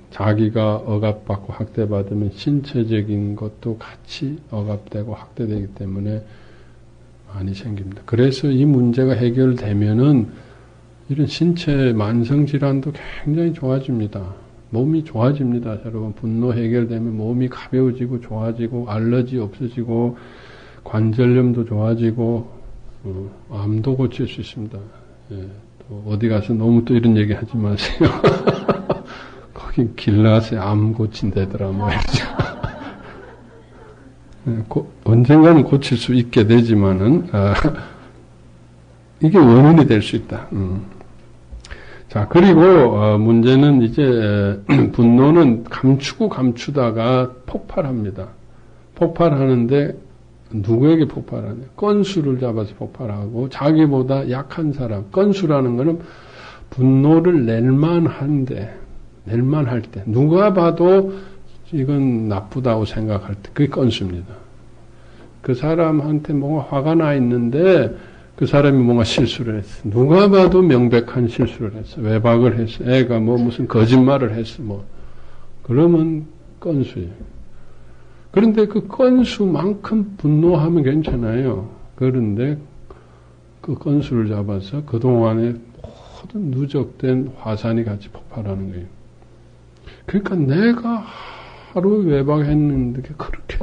Speaker 1: 자기가 억압받고 학대받으면 신체적인 것도 같이 억압되고 학대되기 때문에 많이 생깁니다. 그래서 이 문제가 해결되면은 이런 신체 만성질환도 굉장히 좋아집니다. 몸이 좋아집니다. 여러분 분노 해결되면 몸이 가벼워지고 좋아지고 알러지 없어지고 관절염도 좋아지고 암도 고칠 수 있습니다. 예, 또 어디 가서 너무 또 이런 얘기 하지 마세요. 거기 길라스에 암 고친다더라 뭐 언젠가는 고칠 수 있게 되지만은 이게 원인이 될 수 있다. 자 그리고 문제는 이제 분노는 감추고 감추다가 폭발합니다. 폭발하는데 누구에게 폭발하냐? 건수를 잡아서 폭발하고 자기보다 약한 사람. 건수라는 것은 분노를 낼만할 때 누가 봐도 이건 나쁘다고 생각할 때 그게 건수입니다. 그 사람한테 뭔가 화가 나 있는데 그 사람이 뭔가 실수를 했어. 누가 봐도 명백한 실수를 했어. 외박을 했어. 애가 뭐 무슨 거짓말을 했어. 뭐 그러면 건수예요. 그런데 그 건수만큼 분노하면 괜찮아요. 그런데 그 건수를 잡아서 그동안에 모든 누적된 화산이 같이 폭발하는 거예요. 그러니까 내가 하루 외박했는데 그렇게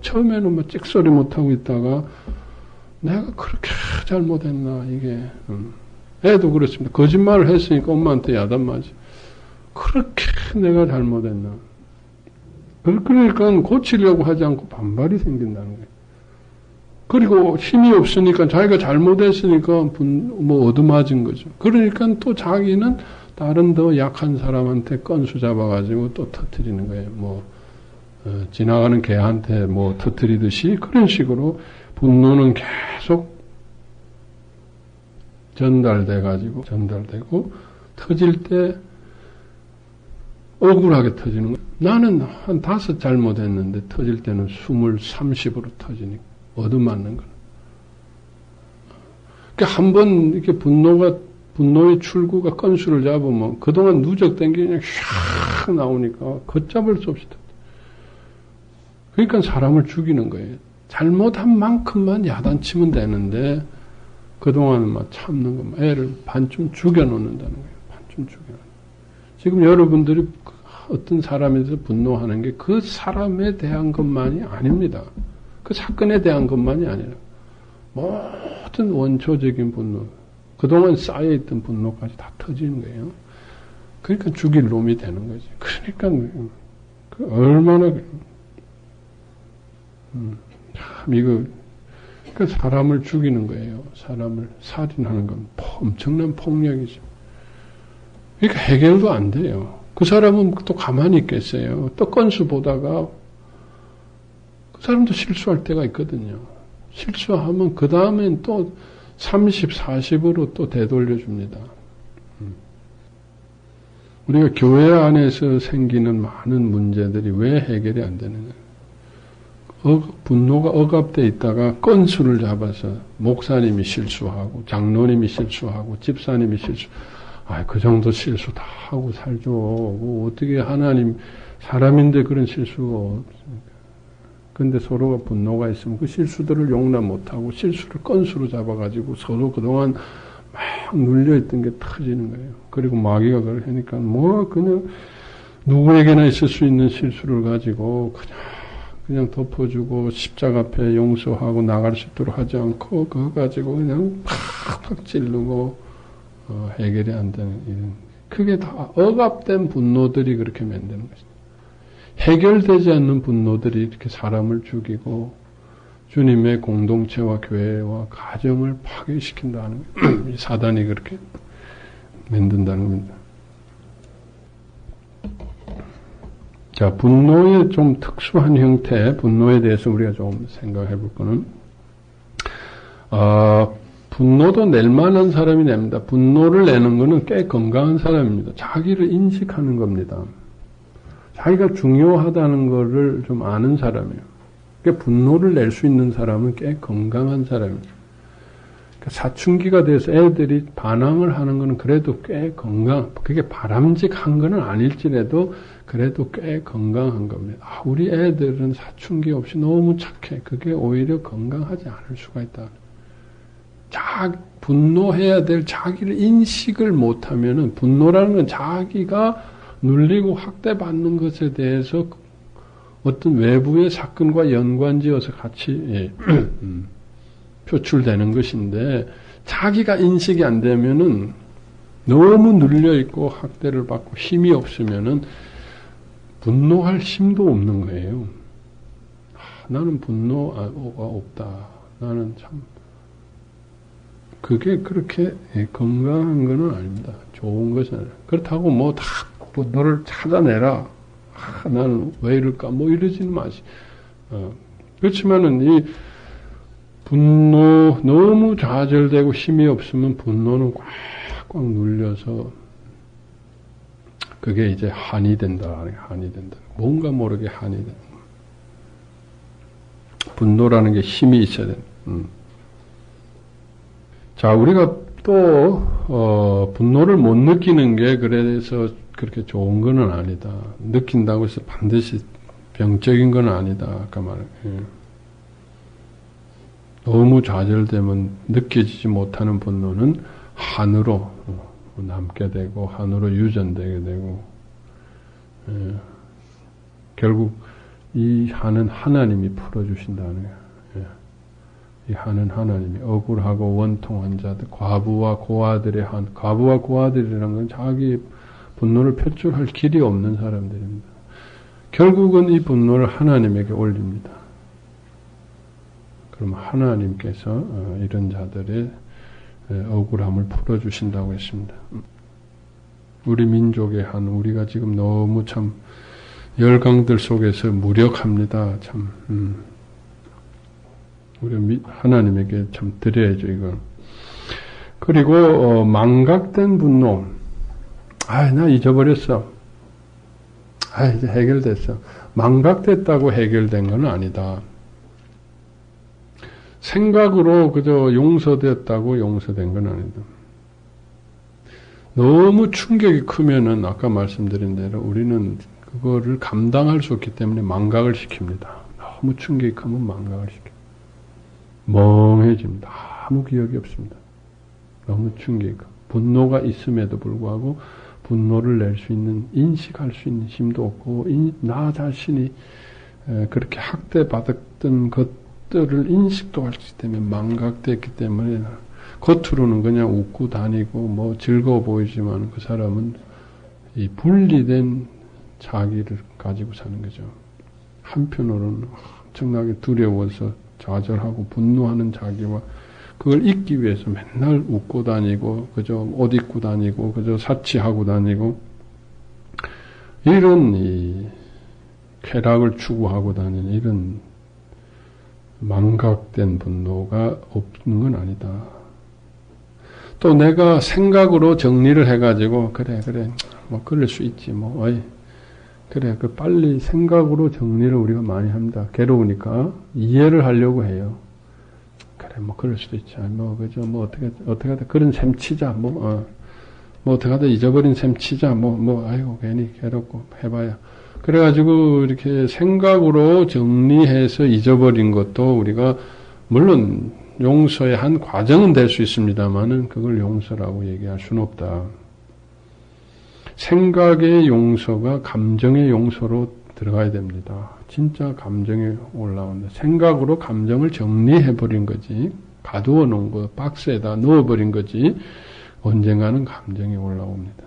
Speaker 1: 처음에는 뭐 찍소리 못하고 있다가 내가 그렇게 잘못했나, 이게. 애도 그렇습니다. 거짓말을 했으니까 엄마한테 야단 맞지. 그렇게 내가 잘못했나. 그러니까 고치려고 하지 않고 반발이 생긴다는 거예요. 그리고 힘이 없으니까 자기가 잘못했으니까 뭐 얻어맞은 거죠. 그러니까 또 자기는 다른 더 약한 사람한테 건수 잡아가지고 또 터뜨리는 거예요. 지나가는 개한테 뭐 터뜨리듯이 그런 식으로 분노는 계속 전달되고 터질 때 억울하게 터지는 거예요. 나는 한 5 잘못했는데 터질 때는 20, 30으로 터지니까 얻어맞는 거예요. 그러니까 한번 이렇게 분노의 출구가 건수를 잡으면 그동안 누적된 게 그냥 샥 나오니까 걷잡을 수 없이 터져. 그러니까 사람을 죽이는 거예요. 잘못한 만큼만 야단치면 되는데 그동안은 막 참는 거, 애를 반쯤 죽여놓는다는 거예요. 반쯤 죽여놓는. 지금 여러분들이 어떤 사람에 대해서 분노하는 게 그 사람에 대한 것만이 아닙니다. 그 사건에 대한 것만이 아니라 모든 원초적인 분노, 그동안 쌓여있던 분노까지 다 터지는 거예요. 그러니까 죽일 놈이 되는 거지. 그러니까 얼마나 참 이거 그 사람을 죽이는 거예요. 사람을 살인하는 건 엄청난 폭력이죠. 그러니까 해결도 안 돼요. 그 사람은 또 가만히 있겠어요. 또 건수 보다가 그 사람도 실수할 때가 있거든요. 실수하면 그 다음엔 또 30, 40으로 또 되돌려줍니다. 우리가 교회 안에서 생기는 많은 문제들이 왜 해결이 안 되느냐. 분노가 억압되어 있다가 건수를 잡아서 목사님이 실수하고 장로님이 실수하고 집사님이 그 정도 실수 다 하고 살죠. 어떻게 하나님 사람인데 그런 실수가 없습니까? 근데 서로가 분노가 있으면 그 실수들을 용납 못하고 실수를 건수로 잡아가지고 서로 그동안 막 눌려있던 게 터지는 거예요. 그리고 마귀가 그걸 하니까 그냥 누구에게나 있을 수 있는 실수를 가지고 그냥 덮어주고 십자가 앞에 용서하고 나갈 수 있도록 하지 않고 그거 가지고 그냥 팍팍 찌르고 해결이 안 되는 이런 그게 다 억압된 분노들이 그렇게 만드는 것입니다. 해결되지 않는 분노들이 이렇게 사람을 죽이고 주님의 공동체와 교회와 가정을 파괴시킨다는 거예요. 이 사단이 그렇게 만든다는 겁니다. 자, 분노의 좀 특수한 형태, 분노에 대해서 우리가 좀 생각해 볼 거는, 분노도 낼 만한 사람이 냅니다. 분노를 내는 것은 꽤 건강한 사람입니다. 자기를 인식하는 겁니다. 자기가 중요하다는 것을 좀 아는 사람이에요. 그러니까 분노를 낼 수 있는 사람은 꽤 건강한 사람입니다. 그러니까 사춘기가 돼서 애들이 반항을 하는 것은 그래도 꽤 그게 바람직한 것은 아닐지라도 그래도 꽤 건강한 겁니다. 우리 애들은 사춘기 없이 너무 착해. 그게 오히려 건강하지 않을 수가 있다. 분노해야 될 자기를 인식을 못하면은 분노라는 건 자기가 눌리고 학대받는 것에 대해서 어떤 외부의 사건과 연관지어서 같이 표출되는 것인데 자기가 인식이 안 되면은 너무 눌려있고 학대를 받고 힘이 없으면은 분노할 힘도 없는 거예요. 나는 분노가 없다. 나는 참 그게 그렇게 건강한 건 아닙니다. 좋은 것은 아니에요. 그렇다고 다 분노를 찾아내라. 나는 왜 이럴까? 이러지는 마시. 그렇지만은 이 분노 너무 좌절되고 힘이 없으면 분노는 꽉꽉 눌려서 그게 이제 한이 된다. 뭔가 모르게 한이 된다. 분노라는 게 힘이 있어야 된다. 자, 우리가 또 분노를 못 느끼는 게 그래서 그렇게 좋은 건 아니다. 느낀다고 해서 반드시 병적인 건 아니다. 아까 말한. 너무 좌절되면 느껴지지 못하는 분노는 한으로 남게 되고 한으로 유전되게 되고 결국 이 한은 하나님이 풀어주신다는 거예요. 이 한은 하나님이 억울하고 원통한 자들, 과부와 고아들의 한, 과부와 고아들이라는 건 자기 분노를 표출할 길이 없는 사람들입니다. 결국은 이 분노를 하나님에게 올립니다. 그럼 하나님께서 이런 자들의 억울함을 풀어주신다고 했습니다. 우리 민족의 한, 우리가 지금 너무 참 열강들 속에서 무력합니다. 참, 우리 하나님에게 참 드려야죠, 이걸. 그리고, 망각된 분노. 나 잊어버렸어. 이제 해결됐어. 망각됐다고 해결된 건 아니다. 생각으로 그저 용서되었다고 용서된 건 아니다. 너무 충격이 크면은 아까 말씀드린 대로 우리는 그거를 감당할 수 없기 때문에 망각을 시킵니다. 너무 충격이 크면 망각을 시킵니다. 멍해집니다. 아무 기억이 없습니다. 너무 충격이 크고 분노가 있음에도 불구하고 분노를 낼 수 있는, 인식할 수 있는 힘도 없고 나 자신이 그렇게 학대받았던 것들을 인식도 할 수 있기 때문에 망각됐기 때문에 겉으로는 그냥 웃고 다니고 즐거워 보이지만 그 사람은 이 분리된 자기를 가지고 사는 거죠. 한편으로는 엄청나게 두려워서 좌절하고 분노하는 자기와 그걸 잊기 위해서 맨날 웃고 다니고 그저 옷 입고 다니고 그저 사치하고 다니고 이런 이 쾌락을 추구하고 다니는 이런 망각된 분노가 없는 건 아니다. 또 내가 생각으로 정리를 해가지고 그래 뭐 그럴 수 있지 뭐 어이 그래 그 빨리 생각으로 정리를 우리가 많이 합니다. 괴로우니까 이해를 하려고 해요. 그래 뭐 그럴 수도 있지 뭐 그저 뭐 어떻게 하다 그런 셈 치자 뭐 어떻게 하다 잊어버린 셈 치자 뭐 아이고 괜히 괴롭고 해봐야 그래가지고 이렇게 생각으로 정리해서 잊어버린 것도 우리가 물론 용서의 한 과정은 될 수 있습니다만은 그걸 용서라고 얘기할 수는 없다. 생각의 용서가 감정의 용서로 들어가야 됩니다. 진짜 감정이 올라온다. 생각으로 감정을 정리해버린 거지. 가두어 놓은 거, 박스에다 넣어버린 거지. 언젠가는 감정이 올라옵니다.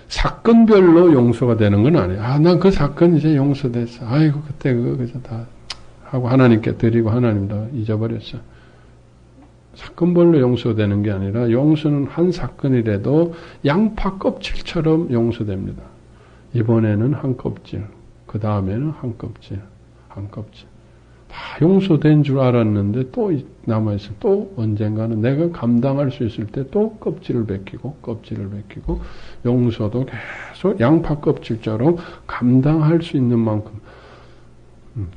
Speaker 1: 사건별로 용서가 되는 건 아니에요. 난 그 사건 이제 용서됐어. 아이고, 그때 그저 다 하고 하나님께 드리고 하나님도 잊어버렸어. 사건별로 용서되는 게 아니라 용서는 한 사건이라도 양파 껍질처럼 용서됩니다. 이번에는 한 껍질, 그 다음에는 한 껍질, 한 껍질. 다 용서된 줄 알았는데 또 남아있어. 또 언젠가는 내가 감당할 수 있을 때 또 껍질을 벗기고 용서도 계속 양파 껍질처럼 감당할 수 있는 만큼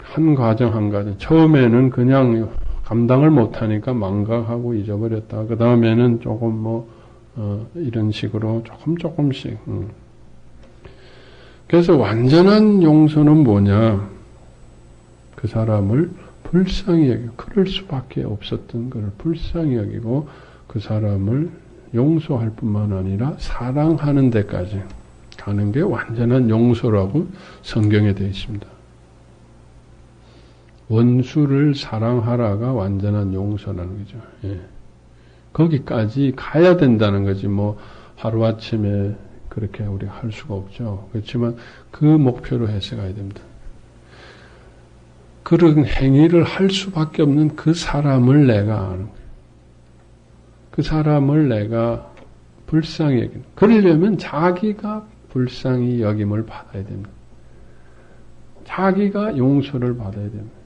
Speaker 1: 한 과정 처음에는 그냥 감당을 못하니까 망각하고 잊어버렸다. 그 다음에는 조금 이런 식으로 조금씩. 그래서 완전한 용서는 뭐냐? 그 사람을 불쌍히 여기고, 그럴 수밖에 없었던 것을 불쌍히 여기고, 그 사람을 용서할 뿐만 아니라 사랑하는 데까지 가는 게 완전한 용서라고 성경에 되어 있습니다. 원수를 사랑하라가 완전한 용서라는 거죠. 예. 거기까지 가야 된다는 거지. 하루아침에 그렇게 우리가 할 수가 없죠. 그렇지만 그 목표로 해서 가야 됩니다. 그런 행위를 할 수밖에 없는 그 사람을 내가 아는 거예요. 그 사람을 내가 불쌍히 여기는. 그러려면 자기가 불쌍히 여김을 받아야 됩니다. 자기가 용서를 받아야 됩니다.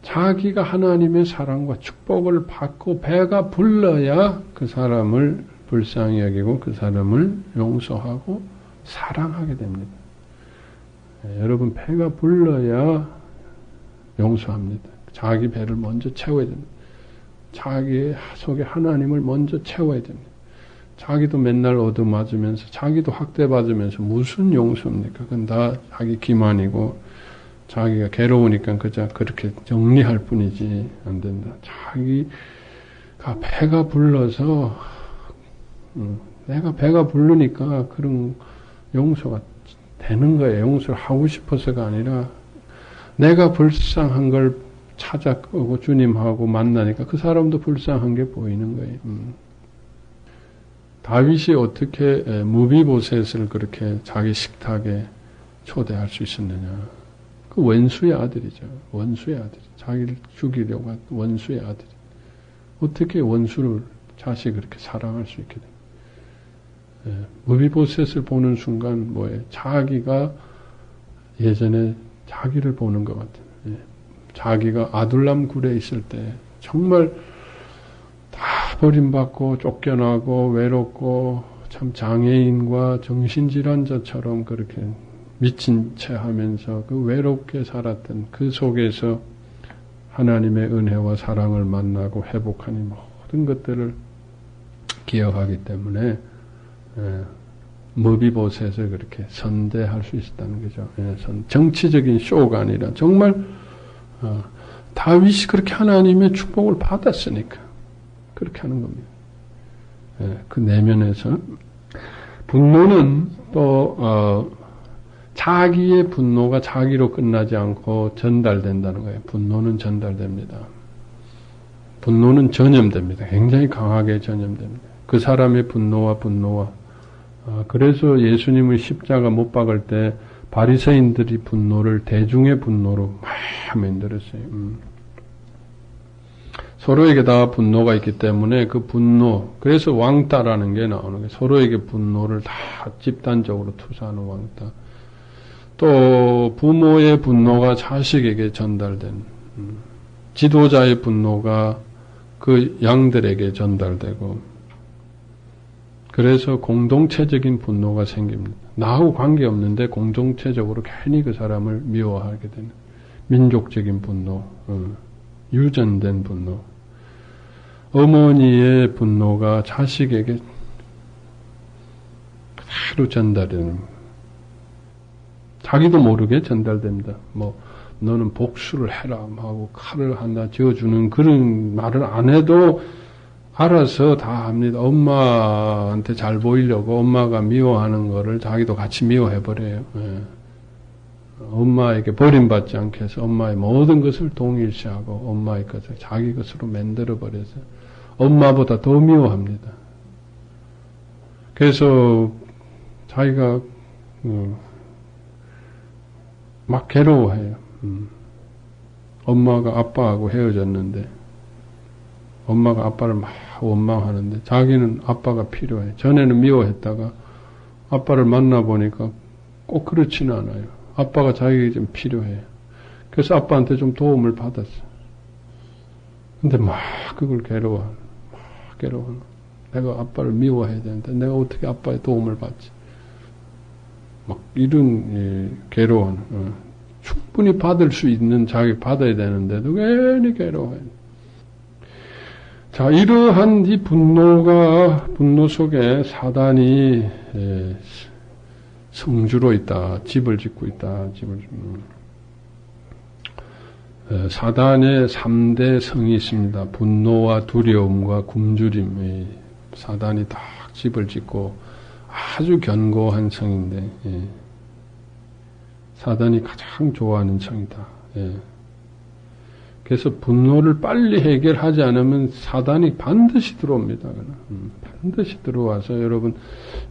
Speaker 1: 자기가 하나님의 사랑과 축복을 받고 배가 불러야 그 사람을 불쌍히 여기고 그 사람을 용서하고 사랑하게 됩니다. 여러분 배가 불러야 용서합니다. 자기 배를 먼저 채워야 됩니다. 자기 속에 하나님을 먼저 채워야 됩니다. 자기도 맨날 얻어맞으면서 자기도 학대받으면서 무슨 용서입니까? 그건 다 자기 기만이고 자기가 괴로우니까 그저 그렇게 정리할 뿐이지 안 된다. 자기가 배가 불러서 내가 배가 부르니까 그런 용서가 되는 거예요. 용서를 하고 싶어서가 아니라 내가 불쌍한 걸 찾아오고 주님하고 만나니까 그 사람도 불쌍한 게 보이는 거예요. 다윗이 어떻게 무비보셋을 그렇게 자기 식탁에 초대할 수 있었느냐. 그 원수의 아들이죠. 원수의 아들. 자기를 죽이려고 한 원수의 아들이. 어떻게 원수를 자식을 그렇게 사랑할 수 있게 됩니까? 무비보셋을 보는 순간 뭐예요? 자기가 예전에 자기를 보는 것 같아요. 자기가 아둘람 굴에 있을 때 정말 다 버림받고 쫓겨나고 외롭고 참 장애인과 정신질환자처럼 그렇게 미친 채 하면서 그 외롭게 살았던 그 속에서 하나님의 은혜와 사랑을 만나고 회복하니 모든 것들을 기억하기 때문에 무비보셋을 그렇게 선대할 수 있었다는 거죠. 정치적인 쇼가 아니라 정말 다윗이 그렇게 하나님의 축복을 받았으니까 그렇게 하는 겁니다. 그 내면에서 분노는 또 자기의 분노가 자기로 끝나지 않고 전달된다는 거예요. 분노는 전달됩니다. 분노는 전염됩니다. 굉장히 강하게 전염됩니다. 그 사람의 분노와 그래서 예수님을 십자가 못 박을 때 바리새인들이 분노를 대중의 분노로 막 만들었어요. 서로에게 다 분노가 있기 때문에 그 분노, 그래서 왕따라는 게 나오는 거예요. 서로에게 분노를 다 집단적으로 투사하는 왕따. 또 부모의 분노가 자식에게 전달된, 지도자의 분노가 그 양들에게 전달되고, 그래서 공동체적인 분노가 생깁니다. 나하고 관계없는데 공동체적으로 괜히 그 사람을 미워하게 되는 민족적인 분노, 유전된 분노. 어머니의 분노가 자식에게 그대로 전달되는, 자기도 모르게 전달됩니다. 뭐 너는 복수를 해라 하고 칼을 하나 쥐어주는 그런 말을 안 해도 알아서 다 합니다. 엄마한테 잘 보이려고 엄마가 미워하는 거를 자기도 같이 미워해버려요. 예. 엄마에게 버림받지 않게 해서 엄마의 모든 것을 동일시하고 엄마의 것을 자기 것으로 만들어버려서 엄마보다 더 미워합니다. 그래서 자기가 막 괴로워해요. 엄마가 아빠하고 헤어졌는데 엄마가 아빠를 막 원망하는데 자기는 아빠가 필요해. 전에는 미워했다가 아빠를 만나보니까 꼭 그렇지는 않아요. 아빠가 자기에게 좀 필요해. 그래서 아빠한테 좀 도움을 받았어. 근데 막 그걸 괴로워하는. 내가 아빠를 미워해야 되는데 내가 어떻게 아빠의 도움을 받지? 막 이런 괴로운, 충분히 받을 수 있는 자기 받아야 되는데도 괜히 괴로워해. 자, 이러한 이 분노 속에 사단이 성주로 있다. 집을 짓고 있다. 사단의 3대 성이 있습니다. 분노와 두려움과 굶주림. 사단이 딱 집을 짓고 아주 견고한 성인데, 사단이 가장 좋아하는 성이다. 그래서 분노를 빨리 해결하지 않으면 사단이 반드시 들어옵니다. 반드시 들어와서 여러분,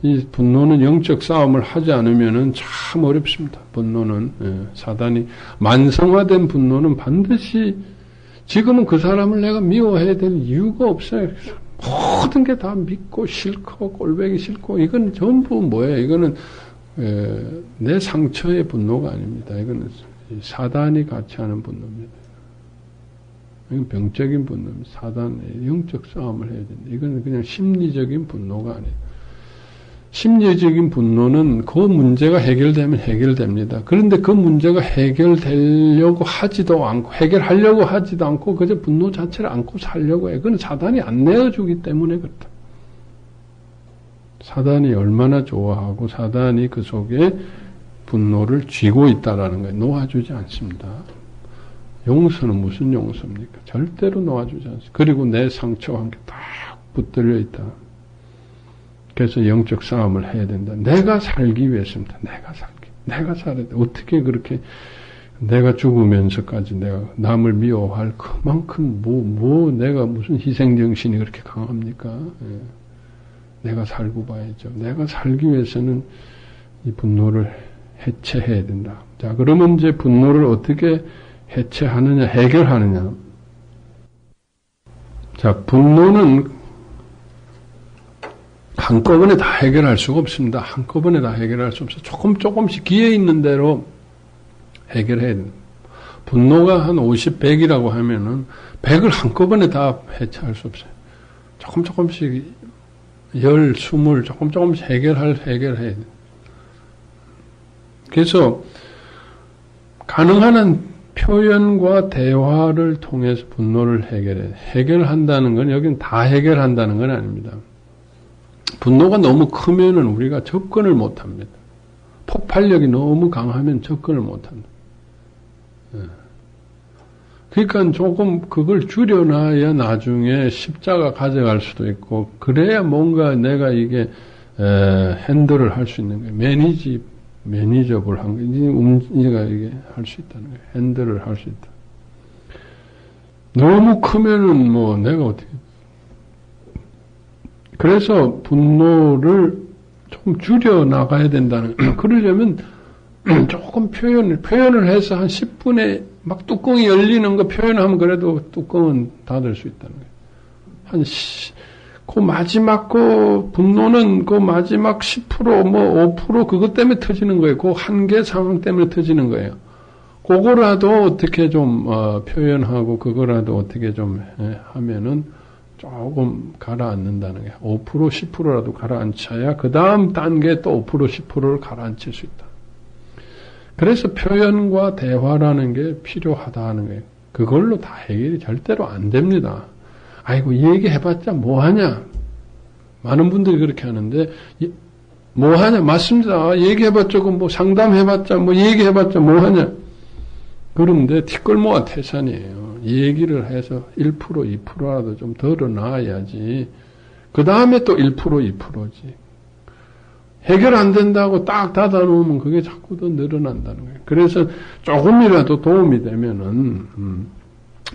Speaker 1: 이 분노는 영적 싸움을 하지 않으면은 참 어렵습니다. 분노는, 사단이, 만성화된 분노는 반드시, 지금은 그 사람을 내가 미워해야 될 이유가 없어요. 모든 게 다 믿고 싫고 꼴보기 싫고, 이건 전부 뭐예요? 이거는, 내 상처의 분노가 아닙니다. 이거는 사단이 같이 하는 분노입니다. 이건 병적인 분노입니다. 사단의 영적 싸움을 해야 된다. 이건 그냥 심리적인 분노가 아니에요. 심리적인 분노는 그 문제가 해결되면 해결됩니다. 그런데 그 문제가 해결하려고 하지도 않고 그저 분노 자체를 안고 살려고 해요. 그건 사단이 안 내어주기 때문에 그렇다. 사단이 얼마나 좋아하고 사단이 그 속에 분노를 쥐고 있다라는 거예요. 놓아주지 않습니다. 용서는 무슨 용서입니까? 절대로 놓아주지 않습니다. 그리고 내 상처와 함께 딱 붙들려 있다. 그래서 영적 싸움을 해야 된다. 내가 살기 위해서입니다. 내가 살아야 돼. 어떻게 그렇게 내가 죽으면서까지 내가 남을 미워할 그만큼 내가 무슨 희생정신이 그렇게 강합니까? 내가 살고 봐야죠. 내가 살기 위해서는 이 분노를 해체해야 된다. 자, 그러면 이제 분노를 어떻게 해체하느냐, 해결하느냐. 자, 분노는 한꺼번에 다 해결할 수가 없습니다. 한꺼번에 다 해결할 수 없어요. 조금씩 기회 있는 대로 해결해야 됩니다. 분노가 한 50, 100이라고 하면은 100을 한꺼번에 다 해체할 수 없어요. 조금씩 10, 20 조금씩 해결해야 돼요. 그래서 가능한 한 표현과 대화를 통해서 분노를 해결한다는 건 여기는 다 해결한다는 건 아닙니다. 분노가 너무 크면은 우리가 접근을 못 합니다. 폭발력이 너무 강하면 접근을 못 한다. 그러니까 조금 그걸 줄여놔야 나중에 십자가 가져갈 수도 있고, 그래야 뭔가 내가 이게 핸들을 할 수 있는 거예요. 매니저블 한 거, 내가 이게 할 수 있다는 거예요. 핸들을 할 수 있다. 너무 크면은 뭐 내가 어떻게. 그래서 분노를 좀 줄여 나가야 된다는 거예요. 그러려면 조금 표현을 해서 한 10분에 막 뚜껑이 열리는 거 표현하면 그래도 뚜껑은 닫을 수 있다는 거예요. 그 마지막 분노는 그 마지막 10% 뭐 5% 그것 때문에 터지는 거예요. 그 한계 상황 때문에 터지는 거예요. 그거라도 어떻게 좀 표현하고 그거라도 어떻게 좀 하면은 조금 가라앉는다는 거예요. 5% 10%라도 가라앉혀야 그 다음 단계 또 5% 10%를 가라앉힐 수 있다. 그래서 표현과 대화라는 게 필요하다 하는 거예요. 그걸로 다 해결이 절대로 안 됩니다. 아이고 얘기해봤자 뭐하냐. 많은 분들이 그렇게 하는데 뭐하냐. 맞습니다. 얘기해봤자 뭐 상담해봤자 뭐 얘기해봤자 뭐하냐. 그런데 티끌모아 태산이에요. 얘기를 해서 1% 2%라도 좀 덜어놔야지. 그 다음에 또 1% 2%지. 해결 안 된다고 딱 닫아놓으면 그게 자꾸 더 늘어난다는 거예요. 그래서 조금이라도 도움이 되면은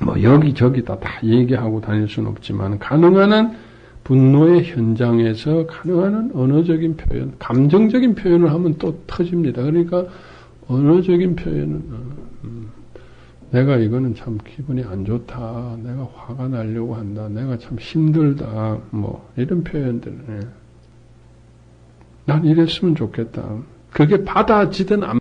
Speaker 1: 뭐 여기저기다 다 얘기하고 다닐 수는 없지만 가능한 한 분노의 현장에서 가능한 한 언어적인 표현, 감정적인 표현을 하면 또 터집니다. 그러니까 언어적인 표현은 내가 이거는 참 기분이 안 좋다. 내가 화가 나려고 한다. 내가 참 힘들다. 뭐 이런 표현들. 난 이랬으면 좋겠다. 그게 받아지든 안